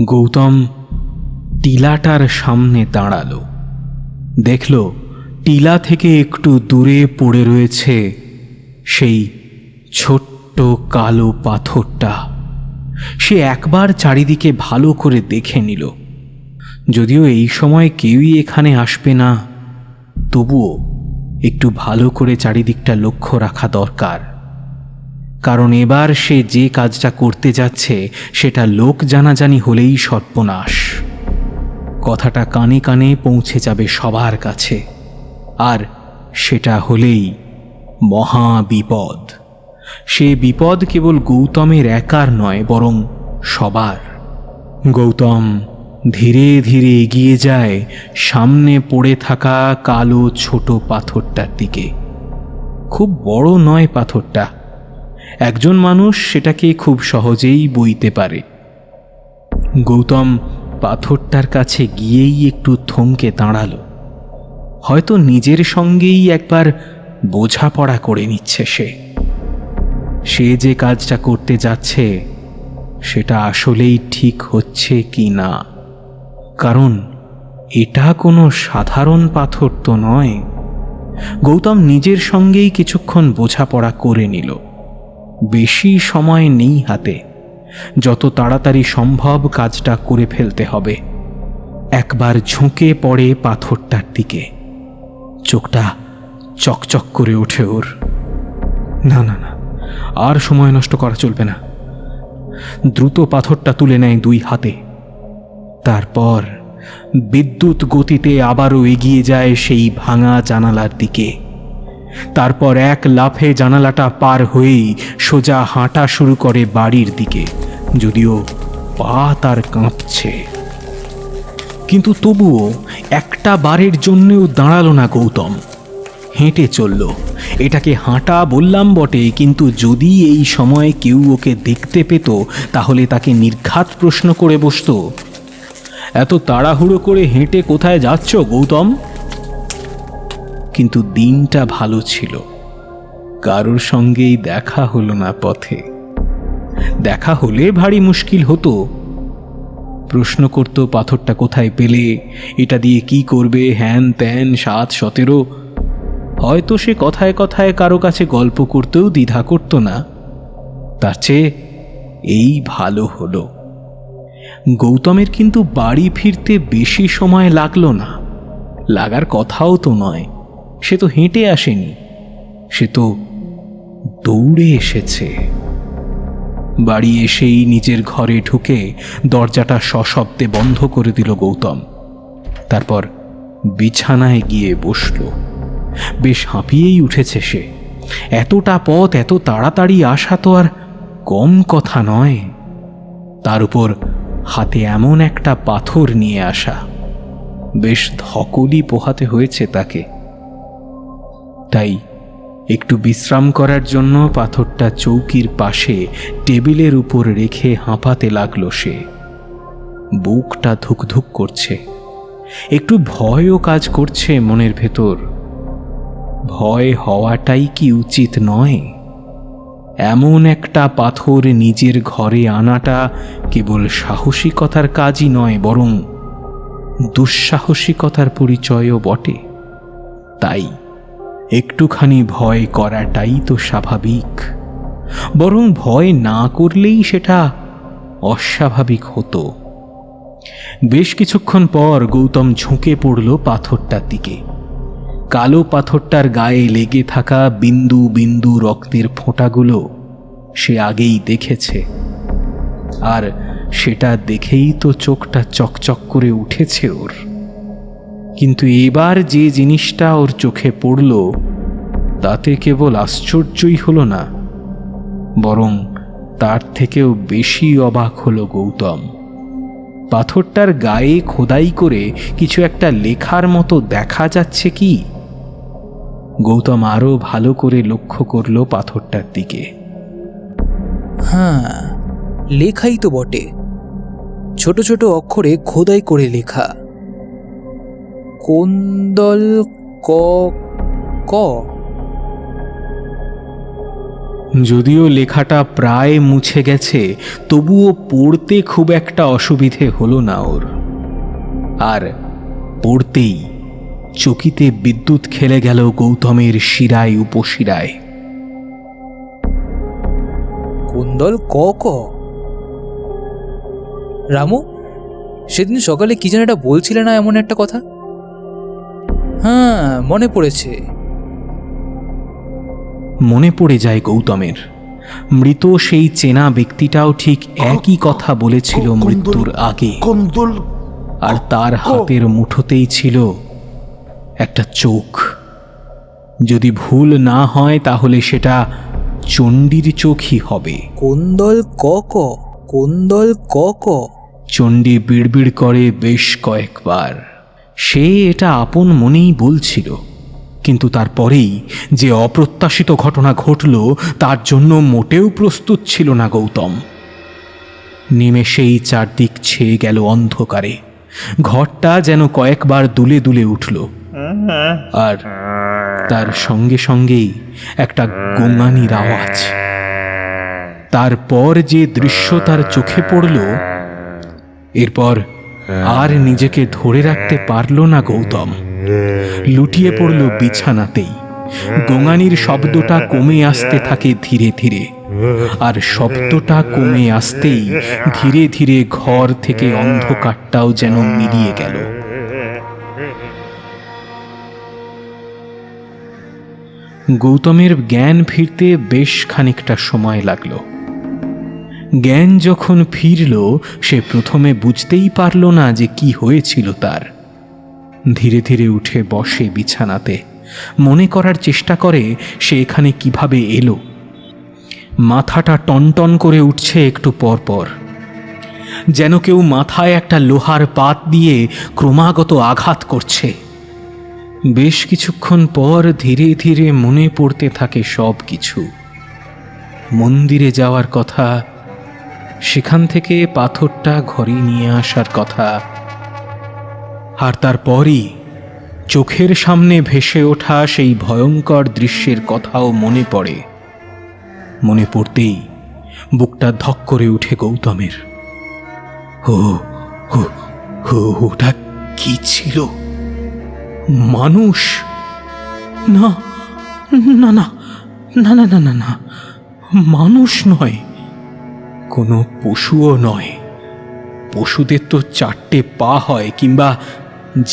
Speaker 3: গৌতম টিলাটার সামনে দাঁড়ালো। দেখল টিলা থেকে একটু দূরে পড়ে রয়েছে সেই ছোট্ট কালো পাথরটা। সে একবার চারিদিকে ভালো করে দেখে নিল। যদিও এই সময় কেউই এখানে আসবে না, তবুও একটু ভালো করে চারিদিকটা লক্ষ্য রাখা দরকার, কারণ এবার সে যে কাজটা করতে যাচ্ছে সেটা লোক জানাজানি হলেই সর্বনাশ। কথাটা কানে কানে পৌঁছে যাবে সবার কাছে, আর সেটা হলেই মহা বিপদ। সে বিপদ কেবল গৌতমের একার নয়, বরং সবার। গৌতম ধীরে ধীরে এগিয়ে যায় সামনে পড়ে থাকা কালো ছোট পাথরটার দিকে। খুব বড় নয় পাথরটা, একজন মানুষ সেটাকে খুব সহজেই বইতে পারে। গৌতম পাথরটার কাছে গিয়েই একটু থমকে দাঁড়ালো। হয়তো নিজের সঙ্গেই একবার বোঝাপড়া করে নিচ্ছে সে যে কাজটা করতে যাচ্ছে সেটা আসলেই ঠিক হচ্ছে কি না। কারণ এটা কোনো সাধারণ পাথর তো নয়। গৌতম নিজের সঙ্গেই কিছুক্ষণ বোঝাপড়া করে নিল। বেশি সময় নেই হাতে, যত তাড়াতাড়ি সম্ভব কাজটা করে ফেলতে হবে। একবার ঝুঁকে পড়ে পাথরটার দিকে, চোখটা চকচক করে ওঠে ওর। না না না, আর সময় নষ্ট করা চলবে না। দ্রুত পাথরটা তুলে নেয় দুই হাতে। তারপর বিদ্যুৎ গতিতে আবারও এগিয়ে যায় সেই ভাঙা জানালার দিকে। তারপর এক লাফে জানালাটা পার হয়েই সোজা হাঁটা শুরু করে বাড়ির দিকে, যদিও পা তার কাঁপছে। কিন্তু তবুও একটা বারের জন্যও দাঁড়ালো না গৌতম, হেঁটে চলল। এটাকে হাঁটা বললাম বটে, কিন্তু যদি এই সময় কেউ ওকে দেখতে পেত তাহলে তাকে নির্ঘাত প্রশ্ন করে বসত, এত তাড়াহুড়ো করে হেঁটে কোথায় যাচ্ছ গৌতম? কিন্তু দিনটা ভালো ছিল, কারোর সঙ্গেই দেখা হলো না পথে। দেখা হলে ভারী মুশকিল হতো, প্রশ্ন করত পাথরটা কোথায় পেলে, এটা দিয়ে কি করবে, হ্যান ত্যান 7-17। হয়তো সে কথায় কথায় কারো কাছে গল্প করতেও দ্বিধা করত না। তার চেয়ে এই ভালো হলো। গৌতমের কিন্তু বাড়ি ফিরতে বেশি সময় লাগলো না। লাগার কথাও তো নয়, সে তো হেঁটে আসেনি, সে তো দৌড়ে এসেছে। বাড়ি এসেই নিজের ঘরে ঢুকে দরজাটা সশব্দে বন্ধ করে দিল গৌতম। তারপর বিছানায় গিয়ে বসল। বেশ হাঁপিয়েই উঠেছে সে। এতটা পথ এত তাড়াতাড়ি আসা তো আর কম কথা নয়। তার উপর হাতে এমন একটা পাথর নিয়ে আসা, বেশ ধকলই পোহাতে হয়েছে তাকে। তাই একটু বিশ্রাম করার জন্য পাথরটা চৌকির পাশে টেবিলের উপর রেখে হাঁপাতে লাগলো সে। বুকটা ধুকধুক করছে, একটু ভয়ও কাজ করছে মনের ভেতর। ভয় হওয়াটাই কি উচিত নয়? এমন একটা পাথর নিজের ঘরে আনাটা কেবল সাহসিকতার কাজই নয়, বরং দুঃসাহসিকতার পরিচয়ও বটে। তাই একটুখানি ভয় করাটাই তো স্বাভাবিক, বরং ভয় না করলেই সেটা অস্বাভাবিক হতো। বেশ কিছুক্ষণ পর গৌতম ঝুঁকে পড়ল পাথরটার দিকে। কালো পাথরটার গায়ে লেগে থাকা বিন্দু বিন্দু রক্তের ফোঁটাগুলো সে আগেই দেখেছে, আর সেটা দেখেই তো চোখটা চকচক করে উঠেছে ওর। কিন্তু এবার যে জিনিসটা ওর চোখে পড়ল তাতে কেবল আশ্চর্যই হলো না, বরং তার থেকেও বেশি অবাক হলো গৌতম। পাথরটার গায়ে খোদাই করে কিছু একটা লেখার মতো দেখা যাচ্ছে কি? গৌতম আরো ভালো করে লক্ষ্য করল পাথরটার দিকে।
Speaker 4: হ্যাঁ, লেখাই তো বটে, ছোট ছোট অক্ষরে খোদাই করে লেখা, কোন্দল ক ক।
Speaker 3: যদিও লেখাটা প্রায় মুছে গেছে, তবুও পড়তে খুব একটা অসুবিধে হলো না ওর। আর পড়তেই চকিতে বিদ্যুৎ খেলে গেল গৌতমের শিরায় উপশিরায়।
Speaker 4: কুন্দল ক ক। রামু, সেদিন সকালে কি যেন একটা বলছিলে না, এমন একটা কথা? হ্যাঁ, মনে পড়েছে।
Speaker 3: মনে পড়ে যায় গৌতমের। মৃত সেই চেনা ব্যক্তিটাও ঠিক একই কথা বলেছিল মৃত্যুর আগে,
Speaker 2: কন্দল।
Speaker 3: আর তার হাতের মুঠোতেই ছিল একটা চোখ। যদি ভুল না হয় তাহলে সেটা চণ্ডীর চোখই হবে।
Speaker 4: কুন্দল ক ক, কুন্দল ক ক।
Speaker 3: চণ্ডী বিড়বিড় করে বেশ কয়েকবার। সে এটা আপন মনেই বলছিল, কিন্তু তারপরেই যে অপ্রত্যাশিত ঘটনা ঘটল তার জন্য মোটেও প্রস্তুত ছিল না গৌতম। নিমেষেই চারদিক ছেয়ে গেল অন্ধকারে। ঘরটা যেন কয়েকবার দুলে দুলে উঠল, আর তার সঙ্গে সঙ্গেই একটা গোঙানির আওয়াজ। তারপর যে দৃশ্য তার চোখে পড়ল, এরপর আর নিজেকে ধরে রাখতে পারল না গৌতম। লুটিয়ে পড়ল বিছানাতেই। গোঙানির শব্দটা কমে আসতে থাকে ধীরে ধীরে, আর শব্দটা কমে আসতেই ধীরে ধীরে ঘর থেকে অন্ধকারটাও যেন মিলিয়ে গেল। গৌতমের জ্ঞান ফিরতে বেশ খানিকটা সময় লাগলো। জ্ঞান যখন ফিরল, সে প্রথমে বুঝতেই পারল না যে কি হয়েছিল তার। ধীরে ধীরে উঠে বসে বিছানাতে, মনে করার চেষ্টা করে সে এখানে কিভাবে এলো। মাথাটা টনটন করে উঠছে একটু পর পর, যেন কেউ মাথায় একটা লোহার পাত দিয়ে ক্রমাগত আঘাত করছে। বেশ কিছুক্ষণ পর ধীরে ধীরে মনে পড়তে থাকে সব কিছু। মন্দিরে যাওয়ার কথা, সেখান থেকে পাথরটা ঘরে নিয়ে আসার কথা, আর তারপরই চোখের সামনে ভেসে ওঠা সেই ভয়ঙ্কর দৃশ্যের কথাও মনে পড়ে। মনে পড়তেই বুকটা ধক করে উঠে গৌতমের। ও ওটা কি ছিল? মানুষ? না না না না না না না না, মানুষ নয়, কোনো পশুও নয়। পশুদের তো 4টে পা হয়, কিংবা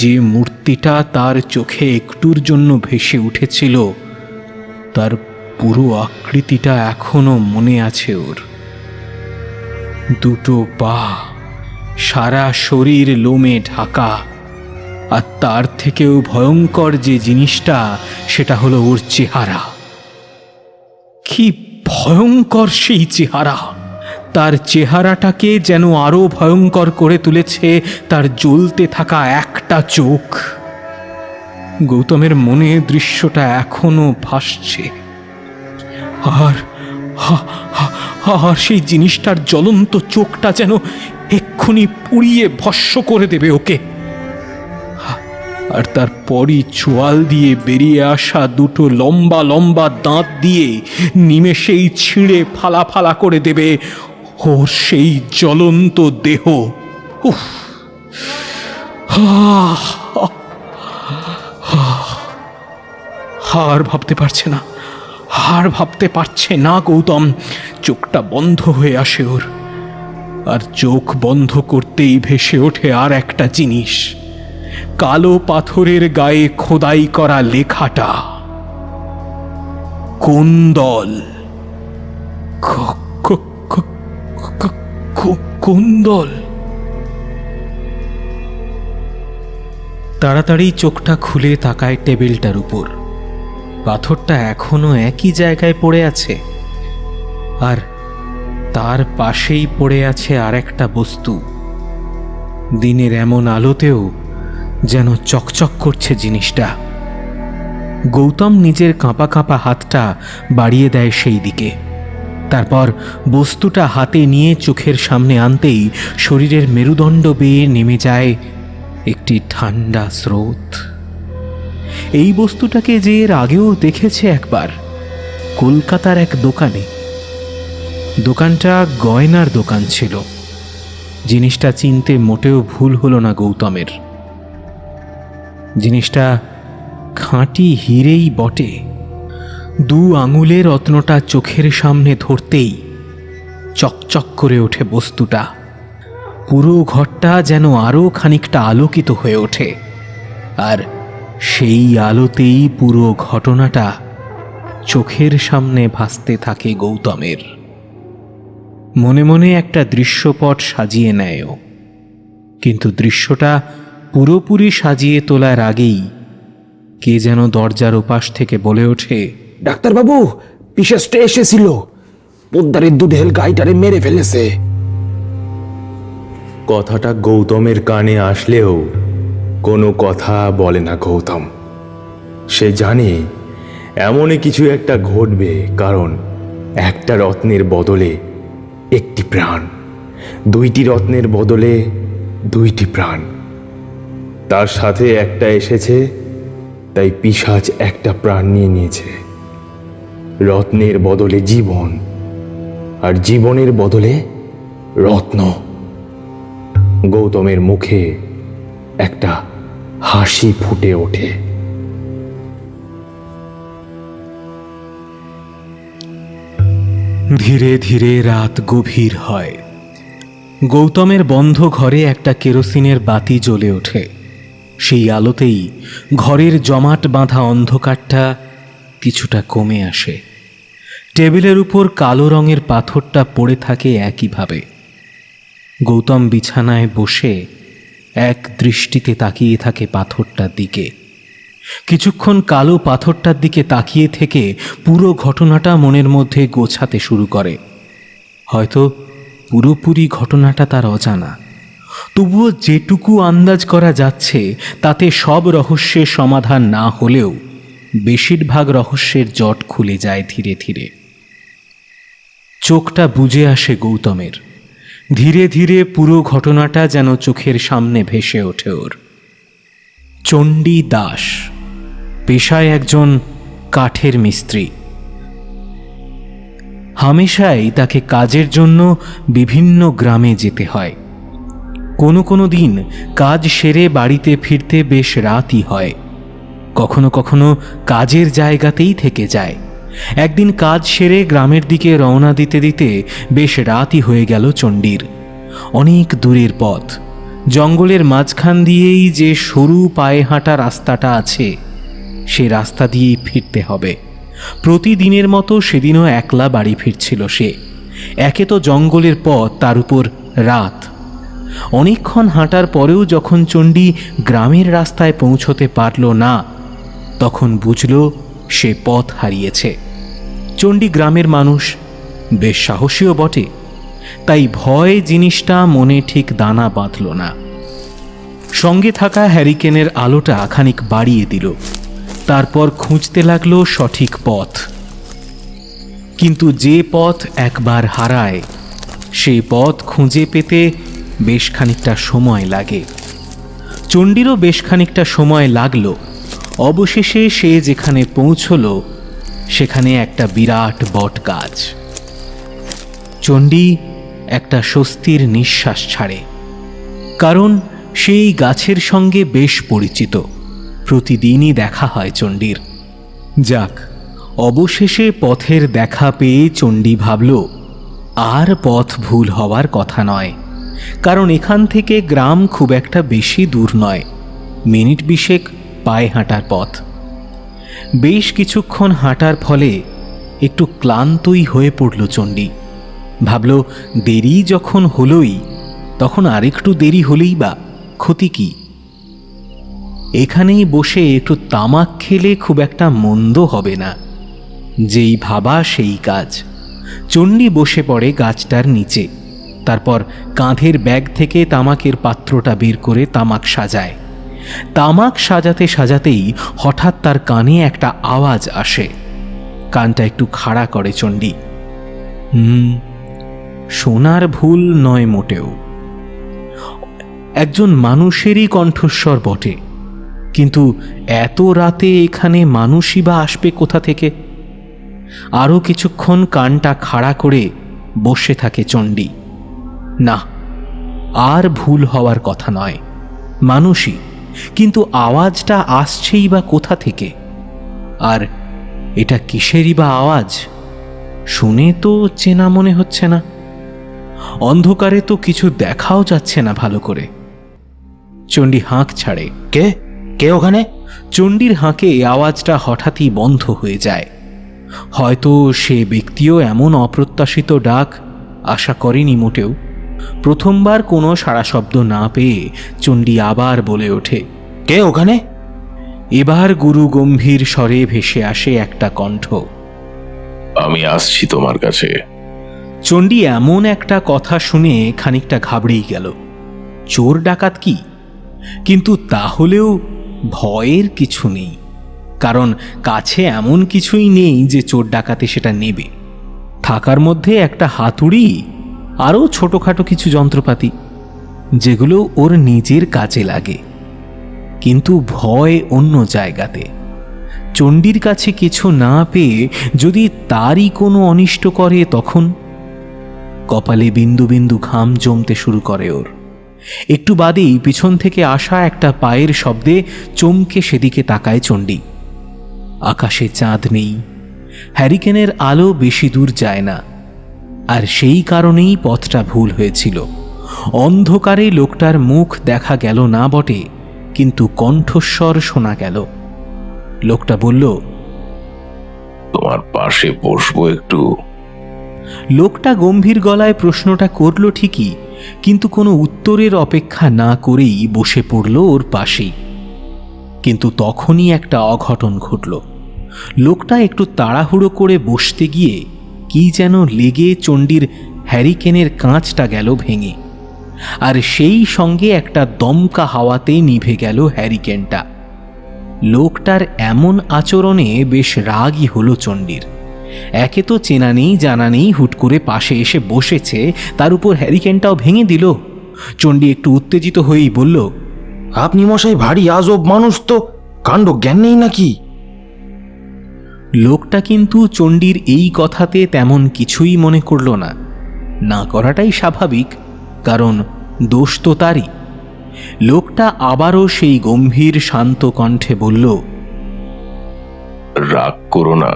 Speaker 3: যে মূর্তিটা তার চোখে একটুর জন্য ভেসে উঠেছিল তার পুরো আকৃতিটা এখনো মনে আছে ওর। 2টো পা, সারা শরীর লোমে ঢাকা, আর তার থেকেও ভয়ঙ্কর যে জিনিসটা সেটা হলো ওর চেহারা। কি ভয়ঙ্কর সেই চেহারা! তার চেহারাটাকে যেন আরো ভয়ঙ্কর করে তুলেছে তার জ্বলতে থাকা একটা চোখ। গৌতমের মনে দৃশ্যটা এখনো ভাসছে, আর আর সেই জিনিসটার জ্বলন্ত চোখটা যেন এক্ষুনি পুড়িয়ে ভস্ম করে দেবে ওকে। আর তারপরই চোয়াল দিয়ে বেরিয়ে আসা 2টো লম্বা লম্বা দাঁত দিয়ে নিমেষেই ছিঁড়ে ফালা ফালা করে দেবে ওর সেই জ্বলন্ত দেহ। উফ! আর ভাবতে পারছে না, আর ভাবতে পারছে না গৌতম। চোখটা বন্ধ হয়ে আসে ওর, আর চোখ বন্ধ করতেই ভেসে ওঠে আর একটা জিনিস, কালো পাথরের গায়ে খোদাই করা লেখাটা, কুন্দল। কুন্দল। তাড়াতাড়ি চোখটা খুলে তাকায় টেবিলটার উপর। পাথরটা এখনো একই জায়গায় পড়ে আছে, আর তার পাশেই পড়ে আছে আর একটা বস্তু। দিনের এমন আলোতেও যেন চকচক করছে জিনিসটা। গৌতম নিজের কাঁপা কাঁপা হাতটা বাড়িয়ে দেয় সেই দিকে। তারপর বস্তুটা হাতে নিয়ে চোখের সামনে আনতেই শরীরের মেরুদণ্ড বেয়ে নেমে যায় একটি ঠান্ডা স্রোত। এই বস্তুটাকে যে এর আগেও দেখেছে একবার কলকাতার এক দোকানে। দোকানটা গয়নার দোকান ছিল। জিনিসটা চিনতে মোটেও ভুল হলো না গৌতমের। জিনিসটা খাঁটি হিরেই বটে। 2 আঙুলে রত্নটা চোখের সামনে ধরতেই চকচক করে ওঠে বস্তুটা। পুরো ঘরটা যেন আরো খানিকটা আলোকিত হয়ে ওঠে, আর সেই আলোতেই পুরো ঘটনাটা চোখের সামনে ভাসতে থাকে গৌতমের। মনে মনে একটা দৃশ্যপট সাজিয়ে নেয় ও, কিন্তু দৃশ্যটা পুরোপুরি সাজিয়ে তোলার আগেই কে যেন দরজার ওপাশ থেকে বলে ওঠে,
Speaker 2: ডাক্তারবাবু, পিশাচটা এসেছিল, পোদ্দারের দুধের গাইটারে মেরে ফেলেছে।
Speaker 1: কথাটা গৌতমের কানে আসলেও কোনো কথা বলে না গৌতম। সে জানে এমনই কিছু একটা ঘটবে, কারণ একটা রত্নের বদলে একটি প্রাণ, 2টি রত্নের বদলে 2টি প্রাণ। তার সাথে একটা এসেছে, তাই পিশাচ একটা প্রাণ নিয়ে নিয়েছে। রত্নের বদলে জীবন, আর জীবনের বদলে রত্ন। গৌতমের মুখে একটা হাসি ফুটে ওঠে।
Speaker 3: ধীরে ধীরে রাত গভীর হয়। গৌতমের বন্ধ ঘরে একটা কেরোসিনের বাতি জ্বলে ওঠে। সেই আলোতেই ঘরের জমাট বাঁধা অন্ধকারটা কিছুটা কমে আসে। টেবিলের উপর কালো রঙের পাথরটা পড়ে থাকে একইভাবে। গৌতম বিছানায় বসে এক দৃষ্টিতে তাকিয়ে থাকে পাথরটার দিকে। কিছুক্ষণ কালো পাথরটার দিকে তাকিয়ে থেকে পুরো ঘটনাটা মনের মধ্যে গোছাতে শুরু করে। হয়তো পুরোপুরি ঘটনাটা তার অজানা, তবুও যেটুকু আন্দাজ করা যাচ্ছে তাতে সব রহস্যের সমাধান না হলেও বেশিরভাগ রহস্যের জট খুলে যায় ধীরে ধীরে। চোখটা বুজে আসে গৌতমের। ধীরে ধীরে পুরো ঘটনাটা যেন চোখের সামনে ভেসে ওঠে ওর। চণ্ডী দাস পেশায় একজন কাঠের মিস্ত্রি। হামেশাই তাকে কাজের জন্য বিভিন্ন গ্রামে যেতে হয়। কোনো কোনো দিন কাজ সেরে বাড়িতে ফিরতে বেশ রাতই হয়, কখনো কখনো কাজের জায়গাতেই থেকে যায়। একদিন কাজ সেরে গ্রামের দিকে রওনা দিতে দিতে বেশ রাতই হয়ে গেল চণ্ডীর। অনেক দূরের পথ, জঙ্গলের মাঝখান দিয়েই যে সরু পায়ে হাঁটা রাস্তাটা আছে সে রাস্তা দিয়েই ফিরতে হবে। প্রতিদিনের মতো সেদিনও একলা বাড়ি ফিরছিল সে। একে তো জঙ্গলের পথ, তার উপর রাত। অনেকক্ষণ হাঁটার পরেও যখন চণ্ডী গ্রামের রাস্তায় পৌঁছতে পারল না, তখন বুঝল সে পথ হারিয়েছে। চণ্ডী গ্রামের মানুষ, বেশ সাহসীও বটে, তাই ভয় জিনিসটা মনে ঠিক দানা বাঁধল না। সঙ্গে থাকা হ্যারিকেনের আলোটা খানিক বাড়িয়ে দিল, তারপর খুঁজতে লাগলো সঠিক পথ। কিন্তু যে পথ একবার হারায় সেই পথ খুঁজে পেতে বেশ খানিকটা সময় লাগে। চণ্ডীরও বেশ খানিকটা সময় লাগলো। অবশেষে সে যেখানে পৌঁছল সেখানে একটা বিরাট বট গাছ। চণ্ডী একটা স্বস্তির নিঃশ্বাস ছাড়ে, কারণ সেই গাছের সঙ্গে বেশ পরিচিত, প্রতিদিনই দেখা হয় চণ্ডীর। যাক, অবশেষে পথের দেখা পেয়ে চণ্ডী ভাবল আর পথ ভুল হওয়ার কথা নয়, কারণ এখান থেকে গ্রাম খুব একটা বেশি দূর নয়, মিনিট 20 পায়ে হাঁটার পথ। বেশ কিছুক্ষণ হাঁটার ফলে একটু ক্লান্তই হয়ে পড়ল চণ্ডী। ভাবল দেরি যখন হলোই, তখন আরেকটু দেরি হলেই বা ক্ষতি কি? এখানেই বসে একটু তামাক খেলে খুব একটা মন্দ হবে না। যেই ভাবা সেই কাজ। চণ্ডী বসে পড়ে গাছটার নিচে, তারপর কাঁধের ব্যাগ থেকে তামাকের পাত্রটা বের করে তামাক সাজায়। তামাক সাজাতে সাজাতেই হঠাৎ তার কানে একটা আওয়াজ আসে। কানটা একটু খাড়া করে চণ্ডী। শোনার ভুল নয় মোটেও। একজন মানুষেরই কণ্ঠস্বর বটে, কিন্তু এত রাতে এখানে মানুষই বা আসবে কোথা থেকে? আরও কিছুক্ষণ কানটা খাড়া করে বসে থাকে চণ্ডী। না, আর ভুল হওয়ার কথা নয়, মানুষই, কিন্তু আওয়াজটা আসছেই বা কোথা থেকে? আর এটা কিসেরই বা আওয়াজ? শুনে তো চেনা মনে হচ্ছে না। অন্ধকারে তো কিছু দেখাও যাচ্ছে না ভালো করে। চণ্ডী হাঁক ছাড়ে।
Speaker 2: কে কে ওখানে?
Speaker 3: চণ্ডীর হাঁকে আওয়াজটা হঠাৎই বন্ধ হয়ে যায়। হয়তো সে ব্যক্তিও এমন অপ্রত্যাশিত ডাক আশা করেনি মোটেও। প্রথমবার কোনো সাড়া শব্দ না পেয়ে চণ্ডী আবার বলে ওঠে,
Speaker 2: কে ওখানে?
Speaker 3: এবার গুরু গম্ভীর স্বরে ভেসে আসে একটা কণ্ঠ।
Speaker 9: আমি আসছি তোমার কাছে।
Speaker 3: চণ্ডী এমন একটা কথা শুনে খানিকটা ঘাবড়েই গেল। চোর ডাকাত কি? কিন্তু তাহলেও ভয়ের কিছু নেই, কারণ কাছে এমন কিছুই নেই যে চোর ডাকাতে সেটা নেবে। থাকার মধ্যে একটা হাতুড়ি, আরও ছোটোখাটো কিছু যন্ত্রপাতি, যেগুলো ওর নিজের কাজে লাগে। কিন্তু ভয় অন্য জায়গাতে। চণ্ডীর কাছে কিছু না পেয়ে যদি তারই কোনো অনিষ্ট করে, তখন কপালে বিন্দু বিন্দু ঘাম জমতে শুরু করে ওর। একটু বাদেই পিছন থেকে আসা একটা পায়ের শব্দে চমকে সেদিকে তাকায় চণ্ডী। আকাশে চাঁদ নেই, হ্যারিকেনের আলো বেশি দূর যায় না, আর সেই কারণেই পথটা ভুল হয়েছিল। অন্ধকারে লোকটার মুখ দেখা গেল না বটে, কিন্তু কণ্ঠস্বর শোনা গেল। লোকটা বলল,
Speaker 9: তোমার পাশে বসবো একটু?
Speaker 3: লোকটা গম্ভীর গলায় প্রশ্নটা করল ঠিকই, কিন্তু কোনো উত্তরের অপেক্ষা না করেই বসে পড়ল ওর পাশেই। কিন্তু তখনই একটা অঘটন ঘটল। লোকটা একটু তাড়াহুড়ো করে বসতে গিয়ে কি যেন লেগে চণ্ডীর হ্যারিকেনের কাঁচটা গেল ভেঙে, আর সেই সঙ্গে একটা দমকা হাওয়াতে নিভে গেল হ্যারিকেনটা। লোকটার এমন আচরণে বেশ রাগই হলো চণ্ডীর। একে তো চেনা নেই জানা নেই, হুট করে পাশে এসে বসেছে, তার উপর হ্যারিকেনটাও ভেঙে দিল। চণ্ডী একটু উত্তেজিত হয়েই বলল,
Speaker 2: আপনি মশাই ভারী আজব মানুষ তো, কাণ্ড জ্ঞান নেই নাকি?
Speaker 3: লোকটা কিন্তু চণ্ডীর এই কথাতে তেমন কিছুই মনে করল না। না করাটাই স্বাভাবিক, কারণ দোষ তো তারই। লোকটা আবারও সেই গম্ভীর শান্ত কণ্ঠে বলল,
Speaker 9: রাগ করো না,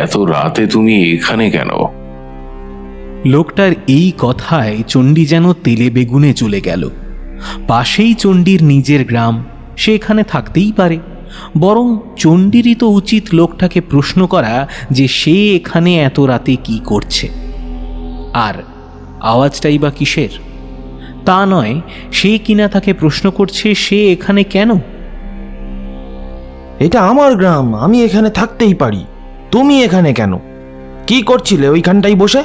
Speaker 9: এত রাতে তুমি এখানে কেন?
Speaker 3: লোকটার এই কথায় চণ্ডী যেন তেলে বেগুনে চলে গেল। পাশেই চণ্ডীর নিজের গ্রাম, সে এখানে থাকতেই পারে। বরং চণ্ডীরই তো উচিত লোকটাকে প্রশ্ন করা যে সে এখানে এত রাতে কি করছে, আর আওয়াজটাই বা কিসের। তা নয়, সে কিনা তাকে প্রশ্ন করছে সে এখানে কেন।
Speaker 2: এটা আমার গ্রাম, আমি এখানে থাকতেই পারি। তুমি এখানে কেন? কি করছিলে ওইখানটাই বসে?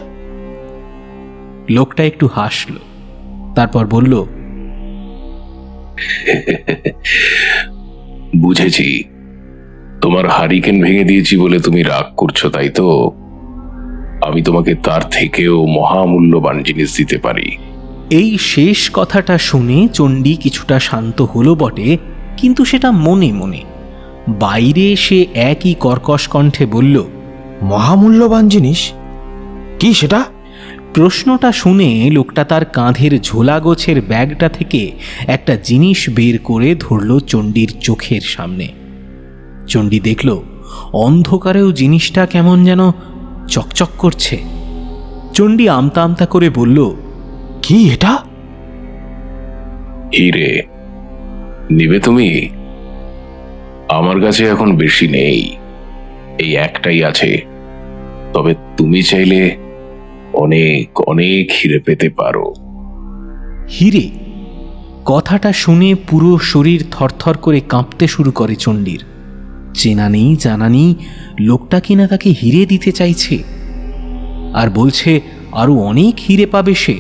Speaker 3: লোকটা একটু হাসল, তারপর বলল,
Speaker 9: বুঝেছি, তোমার হারিকেন ভেঙে দিয়েছি বলে তুমি রাগ করছো, তাই তো? আমি তোমাকে তার থেকেও মহামূল্যবান জিনিস দিতে পারি।
Speaker 3: এই শেষ কথাটা শুনে চণ্ডী কিছুটা শান্ত হলো বটে, কিন্তু সেটা মনে মনে। বাইরে সে একই কর্কশ কণ্ঠে বলল,
Speaker 2: মহামূল্যবান জিনিস? কি সেটা?
Speaker 3: প্রশ্নটা শুনে লোকটা তার কাঁধের ঝোলা গোছের ব্যাগটা থেকে একটা জিনিস বের করে ধরল চণ্ডীর চোখের সামনে। চণ্ডী দেখল অন্ধকারেও জিনিসটা কেমন যেন চকচক করছে। চণ্ডী আমতা আমতা করে বলল,
Speaker 2: কি এটা?
Speaker 9: হিরে, নিবে তুমি? আমার কাছে এখন বেশি নেই, এই একটাই আছে। তবে তুমি চাইলে অনেক অনেক হিরে পেতে পারো।
Speaker 3: হিরে? কথাটা শুনে পুরো শরীর থরথর করে কাঁপতে শুরু করে চণ্ডীর। চেনা নেই জানা নেই লোকটা কিনা তাকে হিরে দিতে চাইছে, আর বলছে আরো অনেক হিরে পাবে সে।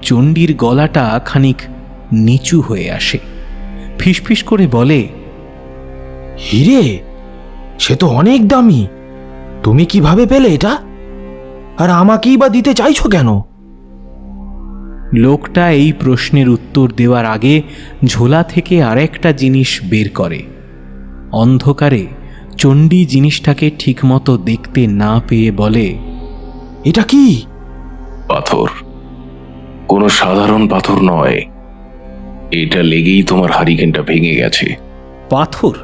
Speaker 3: চণ্ডীর গলাটা খানিক নিচু হয়ে আসে, ফিসফিস করে বলে,
Speaker 2: হিরে? সে তো অনেক দামি। তুমি কিভাবে পেলে এটা? আর আমাকেই বা দিতে চাইছো কেন?
Speaker 3: লোকটা এই প্রশ্নের উত্তর দেওয়ার আগে ঝোলা থেকে আরেকটা জিনিস বের করে। অন্ধকারে চণ্ডী জিনিসটাকে ঠিকমতো দেখতে না পেয়ে বলে,
Speaker 2: এটা কি?
Speaker 9: পাথর, কোনো সাধারণ পাথর নয়। এটা লেগেই তোমার হারিকেনটা ভেঙে গেছে।
Speaker 3: পাথর?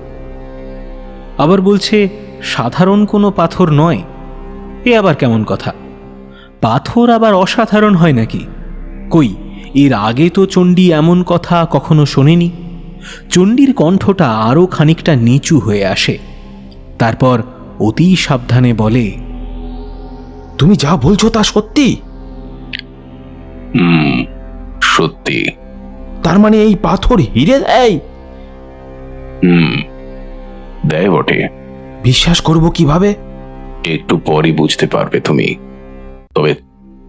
Speaker 3: আবার বলছে সাধারণ কোনো পাথর নয়। এ আবার কেমন কথা? পাথর আবার অসাধারণ হয় নাকি? কই, এর আগে তো চণ্ডী এমন কথা কখনো শোনেনি। চণ্ডীর কণ্ঠটা আরও খানিকটা নিচু হয়ে আসে, তারপর অতি সাবধানে বলে,
Speaker 2: তুমি যা বলছো তা সত্যি?
Speaker 9: সত্যি।
Speaker 2: তার মানে এই পাথর হিরে দেয়?
Speaker 9: দেয় বটে।
Speaker 2: বিশ্বাস করব কিভাবে?
Speaker 9: একটু পরই বুঝতে পারবে তুমি। তবে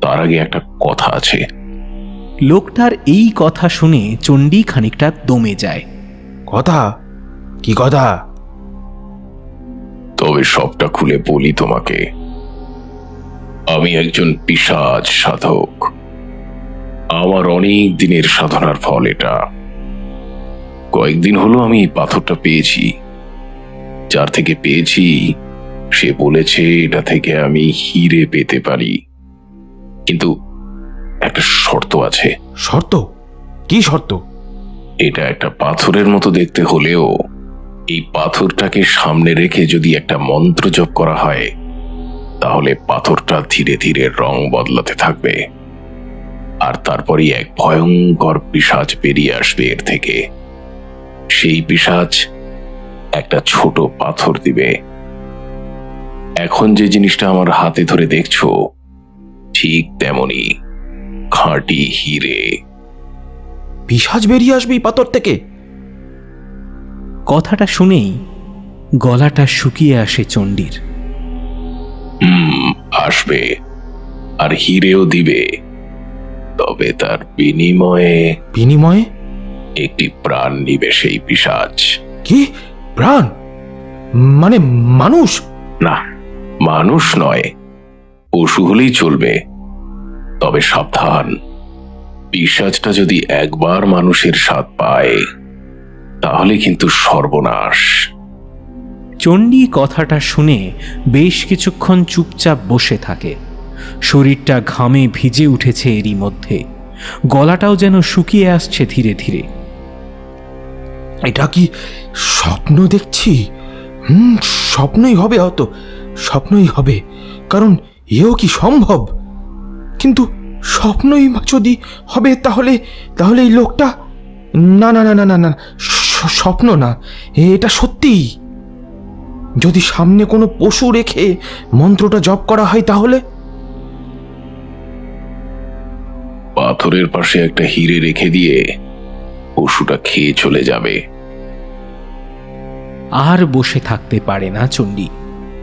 Speaker 9: তার আগে একটা কথা আছে।
Speaker 3: লোকটার এই কথা শুনে চণ্ডী খানিকটা দমে যায়।
Speaker 2: কথা? কি কথা?
Speaker 9: তবে সবটা খুলে বলি তোমাকে। আমি একজন পিশাচ সাধক। আমার অনেক দিনের সাধনার ফল এটা। কয়েকদিন হলো আমি এই পাথরটা পেয়েছি। যার থেকে পেয়েছি সে বলেছে এটা থেকে আমি হিরে পেতে পারি, কিন্তু একটা শর্ত আছে।
Speaker 2: শর্ত? কি শর্ত?
Speaker 9: এটা একটা পাথরের মতো দেখতে হলেও এই পাথরটাকে সামনে রেখে যদি একটা মন্ত্র জপ করা হয়, তাহলে পাথরটা ধীরে ধীরে রং বদলাতে থাকবে, আর তারপরই এক ভয়ঙ্কর পিশাচ বেরিয়ে আসবে এর থেকে। সেই পিশাচ একটা ছোট পাথর দিবে। এখন যে জিনিসটা আমার হাতে ধরে দেখছো, ঠিক তেমনি খাঁটি হিরে।
Speaker 2: পিশাচ বেরিয়ে আসবে এই পাথর থেকে?
Speaker 3: কথাটা শুনেই গলাটা শুকিয়ে আসে চণ্ডীর।
Speaker 9: আসবে, আর হিরেও দিবে। তবে তার বিনিময়ে
Speaker 2: বিনিময়ে?
Speaker 9: একটি প্রাণ নিবে সেই পিশাচ।
Speaker 2: কি? প্রাণ? মানে মানুষ?
Speaker 9: না, মানুষ নয়, পশু হলেই চলবে। তবে সাবধান, পিশাচটা যদি একবার মানুষের স্বাদ পায়, তাহলে কিন্তু সর্বনাশ।
Speaker 3: চণ্ডী কথাটা শুনে বেশ কিছুক্ষণ চুপচাপ বসে থাকে। শরীরটা ঘামে ভিজে উঠেছে এরই মধ্যে। গলাটাও যেন শুকিয়ে আসছে ধীরে ধীরে।
Speaker 2: এটা কি স্বপ্ন দেখছি? স্বপ্নই হবে, হয়তো স্বপ্নই হবে, কারণ এও কি সম্ভব? কিন্তু স্বপ্নই যদি হবে, তাহলে তাহলে এই লোকটা, না না না না না না, স্বপ্ন না, এটা সত্যি। যদি সামনে কোনো পশু রেখে মন্ত্রটা জপ করা হয়, তাহলে
Speaker 9: পাথরের পাশে একটা হিরে রেখে দিয়ে পশুটা খেয়ে চলে যাবে।
Speaker 3: আর বসে থাকতে পারে না চণ্ডী,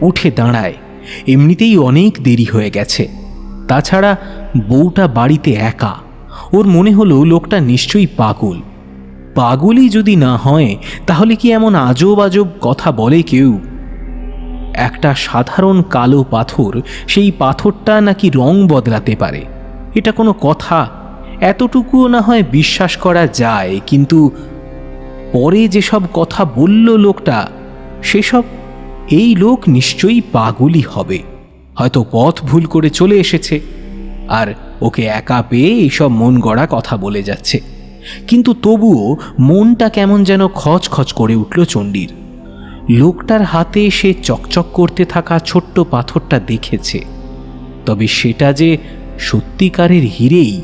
Speaker 3: উঠে দাঁড়ায়। এমনিতেই অনেক দেরি হয়ে গেছে, তাছাড়া বউটা বাড়িতে একা। ওর মনে হলো লোকটা নিশ্চয়ই পাগল। পাগলই যদি না হয়, তাহলে কি এমন আজব আজব কথা বলে কেউ? একটা সাধারণ কালো পাথর, সেই পাথরটা নাকি রং বদলাতে পারে, এটা কোনো কথা? এতটুকুও না হয় বিশ্বাস করা যায়, কিন্তু পরে যেসব কথা বলল লোকটা, সেসব, এই লোক নিশ্চয়ই পাগলই হবে। হয়তো পথ ভুল করে চলে এসেছে, আর ওকে একা পেয়ে এইসব মন গড়া কথা বলে যাচ্ছে। কিন্তু তবুও মনটা কেমন যেন খচখচ করে উঠল চণ্ডীর। লোকটার হাতে সে চকচক করতে থাকা ছোট্ট পাথরটা দেখেছে, তবে সেটা যে সত্যিকারের হিরেই,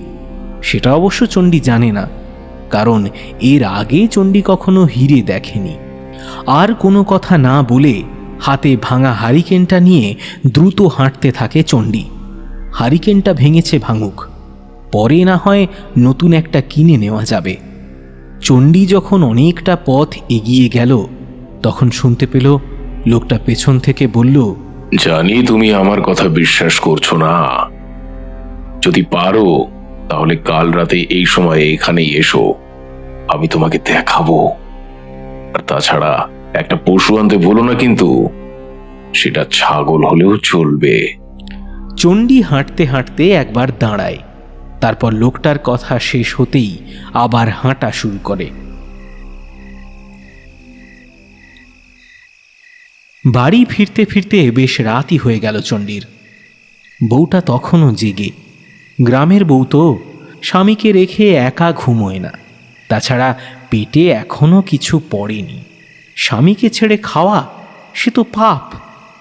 Speaker 3: সেটা অবশ্য চণ্ডী জানে না, কারণ এর আগে চণ্ডী কখনো হিরে দেখেনি। আর কোনো কথা না বলে হাতে ভাঙা হারিকেনটা নিয়ে দ্রুত হাঁটতে থাকে চণ্ডী। হারিকেনটা ভেঙেছে ভাঙুক, পরে না হয় নতুন একটা কিনে নেওয়া যাবে। চণ্ডী যখন অনেকটা পথ এগিয়ে গেল, তখন শুনতে পেল লোকটা পেছন থেকে বলল,
Speaker 9: জানি তুমি আমার কথা বিশ্বাস করছো না। যদি পারো তাহলে কাল রাতে এই সময়ে এখানেই এসো, আমি তোমাকে দেখাবো। আর তাছাড়া একটা পশু আনতে বলো না কিন্তু, সেটা ছাগল হলেও চলবে।
Speaker 3: চণ্ডী হাঁটতে হাঁটতে একবার দাঁড়ায়, তারপর লোকটার কথা শেষ হতেই আবার হাঁটা শুরু করে। বাড়ি ফিরতে ফিরতে বেশ রাতই হয়ে গেল চণ্ডীর। বউটা তখনও জেগে। গ্রামের বউ তো, স্বামীকে রেখে একা ঘুমোয় না, তাছাড়া পেটে এখনো কিছু পড়েনি। স্বামীকে ছেড়ে খাওয়া, সে তো পাপ।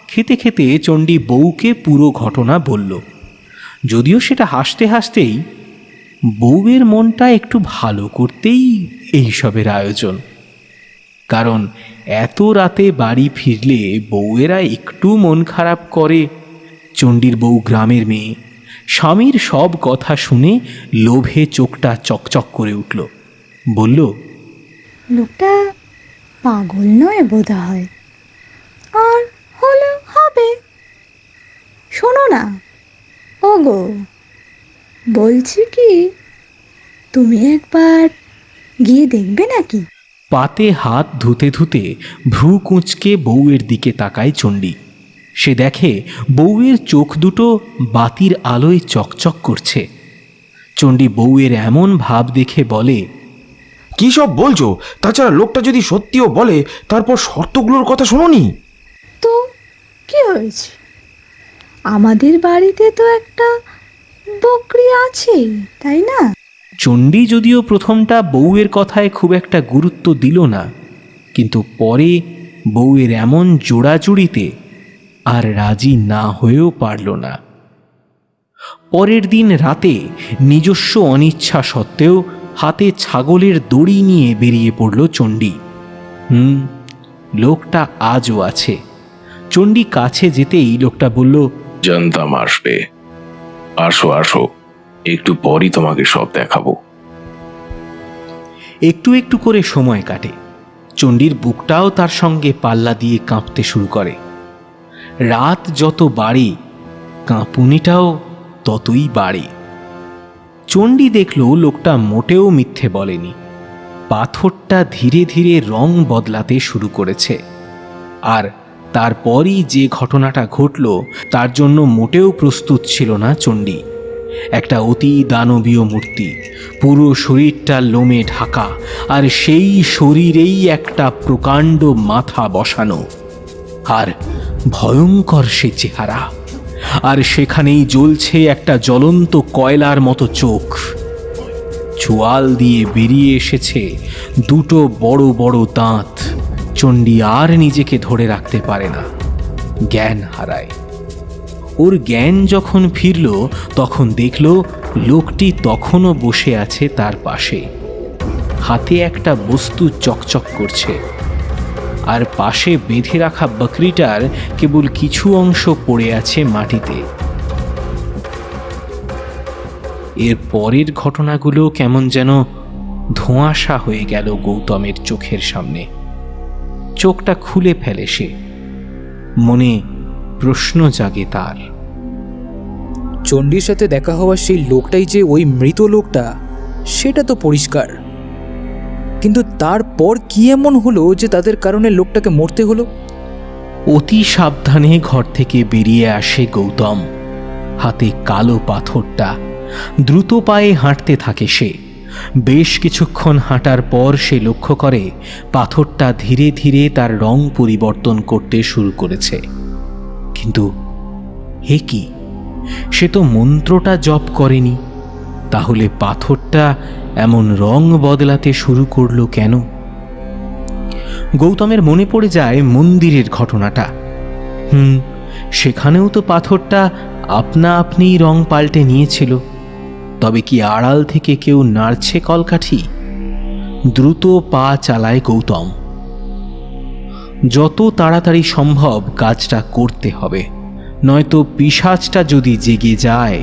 Speaker 3: খেতে খেতে চণ্ডী বউকে পুরো ঘটনা বলল, যদিও সেটা হাসতে হাসতেই। বউয়ের মনটা একটু ভালো করতেই এইসবের আয়োজন, কারণ এত রাতে বাড়ি ফিরলে বউয়েরা একটু মন খারাপ করে। চণ্ডীর বউ গ্রামের মেয়ে, স্বামীর সব কথা শুনে লোভে চোখটা চকচক করে উঠল। বলল,
Speaker 8: লোকটা পাগল নয় বোধ হয়, আর হলে হবে। শোনো না, ওগো, বলছি কি, তুমি একবার গিয়ে দেখবে নাকি?
Speaker 3: পাতে হাত ধুতে ধুতে ভ্রু কুঁচকে বউয়ের দিকে তাকায় চণ্ডী। সে দেখে বউয়ের চোখ দুটো বাতির আলোয় চকচক করছে। চণ্ডী বউয়ের এমন ভাব দেখে বলে,
Speaker 2: কি সব বলছো? তাছাড়া লোকটা যদি সত্যিও বলে, তারপর শর্তগুলোর কথা শোনোনি?
Speaker 8: তো কি হয়েছে? আমাদের বাড়িতে তো একটা বকরি আছে, তাই না?
Speaker 3: চণ্ডী যদিও প্রথমটা বউয়ের কথায় খুব একটা গুরুত্ব দিল না, কিন্তু পরে বউয়ের এমন জোড়াজুড়িতে আর রাজি না হয়েও পারল না। পরের দিন রাতে নিজস্ব অনিচ্ছা সত্ত্বেও হাতে ছাগলের দড়ি নিয়ে বেরিয়ে পড়ল চণ্ডী। লোকটা আজও আছে। চণ্ডী কাছে যেতেই লোকটা বলল,
Speaker 9: জানতাম আসবে, আসো আসো, একটু পরই তোমাকে সব দেখাবো।
Speaker 3: একটু একটু করে সময় কাটে। চণ্ডীর বুকটাও তার সঙ্গে পাল্লা দিয়ে কাঁপতে শুরু করে। রাত যত বাড়ে, কাঁপুনিটাও ততই বাড়ে। চণ্ডী দেখল লোকটা মোটেও মিথ্যে বলেনি। পাথরটা ধীরে ধীরে রং বদলাতে শুরু করেছে, আর তারপরই যে ঘটনাটা ঘটল তার জন্য মোটেও প্রস্তুত ছিল না চণ্ডী। একটা অতি দানবীয় মূর্তি, পুরো শরীরটা লোমে ঢাকা, আর সেই শরীরেই একটা প্রকাণ্ড মাথা বসানো, আর ভয়ঙ্কর সে চেহারা, আর সেখানেই জ্বলছে একটা জ্বলন্ত কয়লার মতো চোখ। চোয়াল দিয়ে বেরিয়ে এসেছে দুটো বড় বড় দাঁত। চণ্ডী আর নিজেকে ধরে রাখতে পারে না, জ্ঞান হারায়। ওর জ্ঞান যখন ফিরল তখন দেখল লোকটি তখনও বসে আছে তার পাশে। হাতে একটা বস্তু চকচক করছে, আর পাশে বেঁধে রাখা বকরিটার কেবল কিছু অংশ পড়ে আছে মাটিতে। এর পরের ঘটনাগুলো কেমন যেন ধোঁয়াশা হয়ে গেল গৌতমের চোখের সামনে। চোখটা খুলে ফেলে সে, মনে প্রশ্ন জাগে তার।
Speaker 4: চণ্ডীর সাথে দেখা হওয়া সেই লোকটাই যে ওই মৃত লোকটা, সেটা তো পরিষ্কার। কিন্তু তারপর কি এমন হলো যে তাদের কারণে লোকটাকে মরতে হলো?
Speaker 3: অতি সাবধানে ঘর থেকে বেরিয়ে আসে গৌতম, হাতে কালো পাথরটা। দ্রুত পায়ে হাঁটতে থাকে সে। বেশ কিছুক্ষণ হাঁটার পর সে লক্ষ্য করে পাথরটা ধীরে ধীরে তার রং পরিবর্তন করতে শুরু করেছে। কিন্তু হে কি, সে তো মন্ত্রটা জপ করেনি, তাহলে পাথরটা এমন রং বদলাতে শুরু করলো কেন? গৌতমের মনে পড়ে যায় মন্দিরের ঘটনাটা। সেখানেও তো পাথরটা আপনা আপনিই রং পাল্টে নিয়েছিল। তবে কি আড়াল থেকে কেউ নাড়ছে কলকাঠি? দ্রুত পা চালায় গৌতম। যত তাড়াতাড়ি সম্ভব কাজটা করতে হবে, নয়তো পিশাচটা যদি জেগে যায়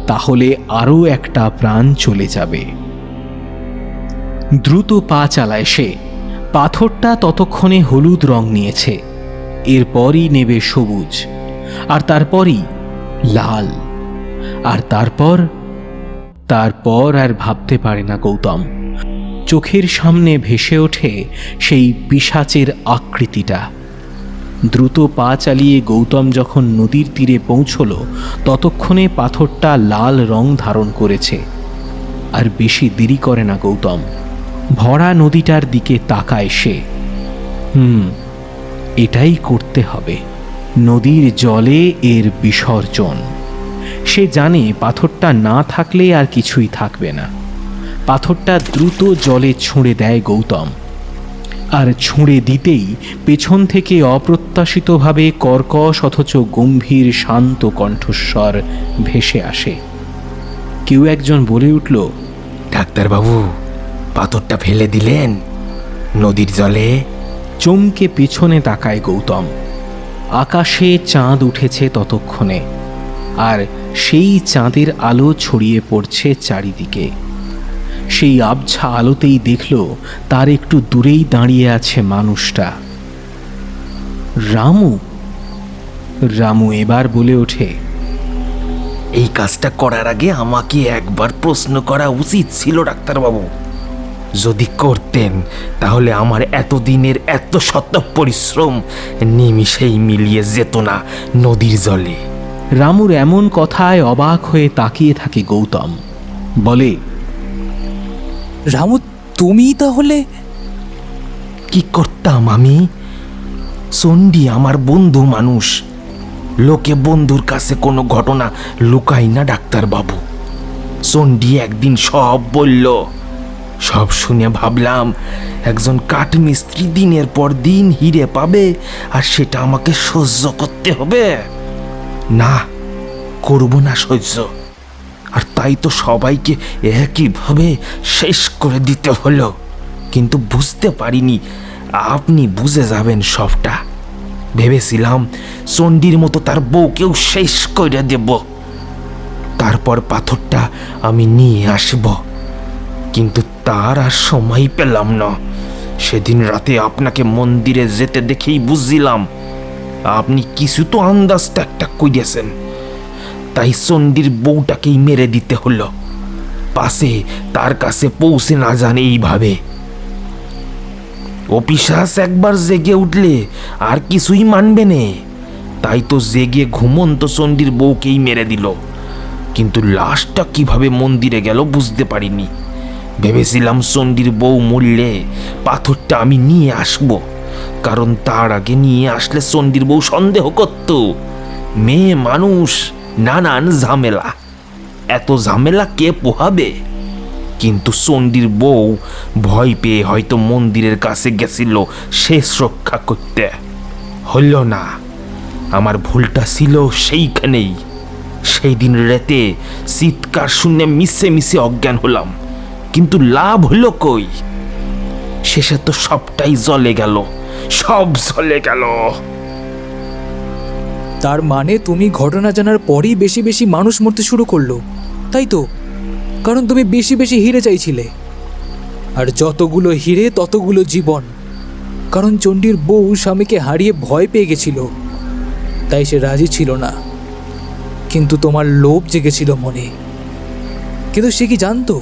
Speaker 3: তাহলে আরও একটা প্রাণ চলে যাবে। দ্রুত পা চালায় সে। পাথরটা ততক্ষণে হলুদ রং নিয়েছে, এরপরই নেবে সবুজ, আর তারপরই লাল, আর তারপর আর ভাবতে পারে না গৌতম। চোখের সামনে ভেসে ওঠে সেই পিশাচের আকৃতিটা। দ্রুত পা চালিয়ে গৌতম যখন নদীর তীরে পৌঁছল ততক্ষণে পাথরটা লাল রং ধারণ করেছে। আর বেশি দেরি করে না গৌতম, ভরা নদীটার দিকে তাকায় সে। এটাই করতে হবে, নদীর জলে এর বিসর্জন। সে জানে পাথরটা না থাকলে আর কিছুই থাকবে না। পাথরটা দ্রুত জলে ছুঁড়ে দেয় গৌতম, আর ছুঁড়ে দিতেই পেছন থেকে অপ্রত্যাশিতভাবে কর্কশ অথচ গম্ভীর শান্ত কণ্ঠস্বর ভেসে আসে। কেউ একজন বলে উঠল,
Speaker 2: ডাক্তারবাবু, পাথরটা ফেলে দিলেন নদীর জলে?
Speaker 3: চমকে পেছনে তাকায় গৌতম। আকাশে চাঁদ উঠেছে ততক্ষণে, আর সেই চাঁদের আলো ছড়িয়ে পড়ছে চারিদিকে। সেই আবছা আলোতেই দেখল তার একটু দূরেই দাঁড়িয়ে আছে মানুষটা, রামু। রামু এবার বলে ওঠে,
Speaker 2: এই কাজটা করার আগে আমাকে একবার প্রশ্ন করা উচিত ছিল ডাক্তারবাবু। যদি করতেন তাহলে আমার এতদিনের এত শত পরিশ্রম নিমিষেই মিলিয়ে যেত না নদীর জলে।
Speaker 3: রামুর এমন কথায় অবাক হয়ে তাকিয়ে থাকে গৌতম। বলে,
Speaker 4: রামু, তুমি তাহলে?
Speaker 2: কি করতাম আমি? চণ্ডী আমার বন্ধু মানুষ, লোকে বন্ধুর কাছে কোনো ঘটনা লুকায় না ডাক্তারবাবু। চণ্ডী একদিন সব বলল। সব শুনে ভাবলাম একজন কাঠমিস্ত্রি দিনের পর দিন হিরে পাবে আর সেটা আমাকে সহ্য করতে হবে। না, করব না সহ্য। আর তাই তো সবাইকে একইভাবে শেষ করে দিতে হলো। কিন্তু বুঝতে পারিনি আপনি বুঝে যাবেন সবটা। ভেবেছিলাম চণ্ডীর মতো তার বউকেও শেষ করে দেব, তারপর পাথরটা আমি নিয়ে আসব। কিন্তু তার আর সময় পেলাম না। সেদিন রাতে আপনাকে মন্দিরে যেতে দেখেই বুঝছিলাম আপনি কিছু তো আন্দাজটা একটা কইরেছেন। তাই চণ্ডীর বউটাকেই মেরে দিতে হলো, পাশে তার কাছে পৌঁছে না জানে এইভাবে। ও পিশাচ একবার জেগে উঠলে আর কিছুই মানবে নে। তাই তো জেগে ঘুমন্ত চণ্ডীর বউকেই মেরে দিল। কিন্তু লাশটা কিভাবে মন্দিরে গেল বুঝতে পারিনি। ভেবেছিলাম চণ্ডীর বউ মরলে পাথরটা আমি নিয়ে আসব, কারণ তার আগে নিয়ে আসলে চণ্ডীর বউ সন্দেহ করত। মেয়ে মানুষ, নানান ঝামেলা। এত ঝামেলা কে পোহাবে? কিন্তু চণ্ডীর বউ ভয় পেয়ে হয়তো মন্দিরের কাছে গেছিল শেষ রক্ষা করতে। হইল না, আমার ভুলটা ছিল সেইখানেই। সেই দিন রাতে চিৎকার শুনে মিশে মিশে অজ্ঞান হলাম, কিন্তু লাভ হলো কই? শেষে তো সবটাই জ্বলে গেল, সব জ্বলে গেল।
Speaker 4: তার মানে তুমি ঘটনা জানার পরেই বেশি বেশি মানুষ মরতে শুরু করলো, তাই তো? কারণ তুমি বেশি বেশি হিরে চাইছিলে, আর যতগুলো হিরে ততগুলো জীবন। কারণ চণ্ডীর বউ স্বামীকে হারিয়ে ভয় পেয়ে গেছিল, তাই সে রাজি ছিল না। কিন্তু তোমার লোভ জেগেছিল মনে। কিন্তু সে কি জানতো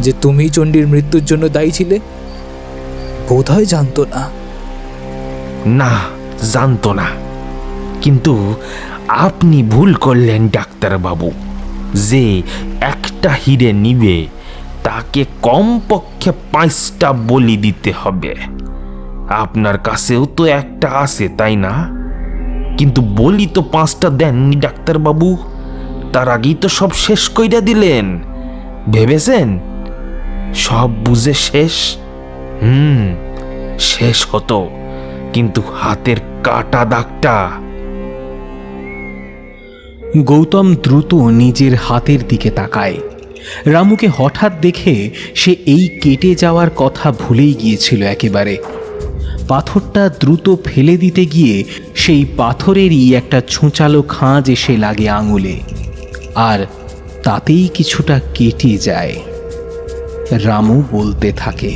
Speaker 4: যে তুমি চণ্ডীর মৃত্যুর জন্য দায়ী ছিলে? বোধহয় জানতো না।
Speaker 2: না, জানতো না। কিন্তু আপনি ভুল করলেন ডাক্তারবাবু, যে একটা হিরে নিবে তাকে কমপক্ষে 5টা বলি দিতে হবে। আপনার কাছেও তো একটা আছে, তাই না? কিন্তু বলি তো 5টা দেননি ডাক্তারবাবু, তার আগেই তো সব শেষ কইরা দিলেন। ভেবেছেন সব বুঝে শেষ? শেষ হতো, কিন্তু হাতের কাটা দাগটা।
Speaker 3: গৌতম দ্রুত নিজের হাতের দিকে তাকায়। রামুকে হঠাৎ দেখে সে এই কেটে যাওয়ার কথা ভুলেই গিয়েছিল একেবারে। পাথরটা দ্রুত ফেলে দিতে গিয়ে সেই পাথরেরই একটা ছুঁচালো খাঁজ এসে লাগে আঙুলে, আর তাতেই কিছুটা কেটে যায়। রামু বলতে থাকে,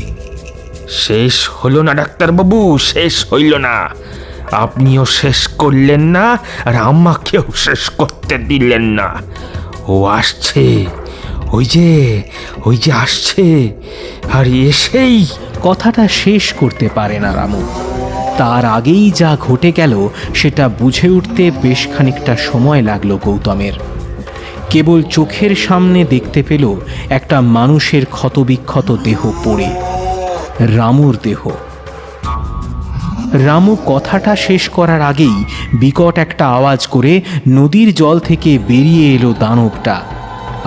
Speaker 2: শেষ হলো না ডাক্তারবাবু, শেষ হইল না। আপনিও শেষ করলেন না, আর আমাকেও শেষ করতে দিলেন না। ও আসছে, ওই যে আসছে, আর এসেই।
Speaker 3: কথাটা শেষ করতে পারে না রামু। তার আগেই যা ঘটে গেল সেটা বুঝে উঠতে বেশ খানিকটা সময় লাগলো গৌতমের। কেবল চোখের সামনে দেখতে পেল একটা মানুষের ক্ষতবিক্ষত দেহ পড়ে, রামুর দেহ। রামু কথাটা শেষ করার আগেই বিকট একটা আওয়াজ করে নদীর জল থেকে বেরিয়ে এলো দানবটা,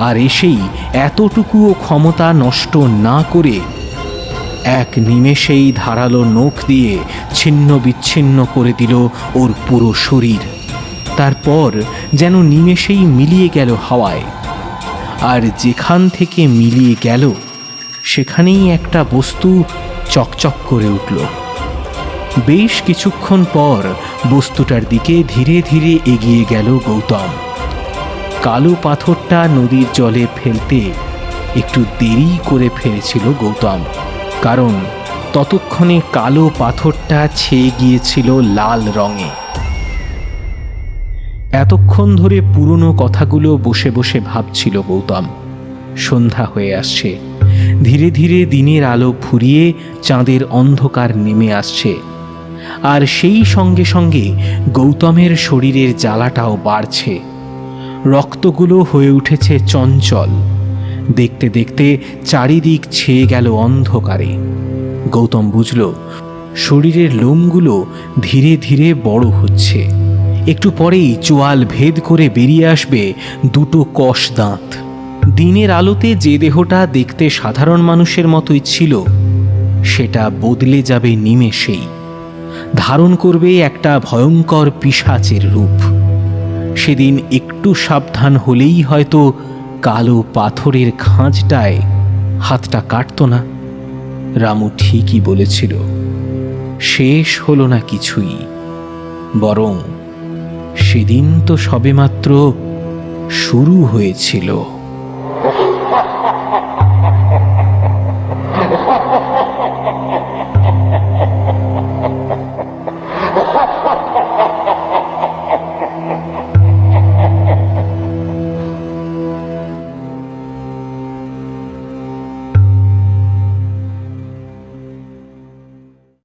Speaker 3: আর এসেই এতটুকুও ক্ষমতা নষ্ট না করে এক নিমেষেই ধারালো নখ দিয়ে ছিন্ন বিচ্ছিন্ন করে দিল ওর পুরো শরীর। তারপর যেন নিমেষেই মিলিয়ে গেল হাওয়ায়, আর যেখান থেকে মিলিয়ে গেল সেখানেই একটা বস্তু চকচক করে উঠল। বেশ কিছুক্ষণ পর বস্তুটার দিকে ধীরে ধীরে এগিয়ে গেল গৌতম। কালো পাথরটা নদীর জলে ফেলতে একটু দেরি করে ফেলেছিল গৌতম, কারণ ততক্ষণে কালো পাথরটা ছেয়ে গিয়েছিল লাল রঙে। এতক্ষণ ধরে পুরনো কথাগুলো বসে বসে ভাবছিল গৌতম। সন্ধ্যা হয়ে আসছে, ধীরে ধীরে দিনের আলো ফুরিয়ে চাঁদের অন্ধকার নেমে আসছে, আর সেই সঙ্গে সঙ্গে গৌতমের শরীরের জ্বালাটাও বাড়ছে। রক্তগুলো হয়ে উঠেছে চঞ্চল। দেখতে দেখতে চারিদিক ছেয়ে গেল অন্ধকারে। গৌতম বুঝল শরীরের লোমগুলো ধীরে ধীরে বড় হচ্ছে। একটু পরেই চোয়াল ভেদ করে বেরিয়ে আসবে দুটো কষ দাঁত। দিনের আলোতে যে দেহটা দেখতে সাধারণ মানুষের মতোই ছিল, সেটা বদলে যাবে নিমেষেই, ধারণ করবে একটা ভয়ঙ্কর পিশাচের রূপ। সেদিন একটু সাবধান হলেই হয়তো কালো পাথরের খাঁজটায় হাতটা কাটত না। রামু ঠিকই বলেছিল, শেষ হলো না কিছুই, বরং সেদিন তো সবেমাত্র শুরু হয়েছিল।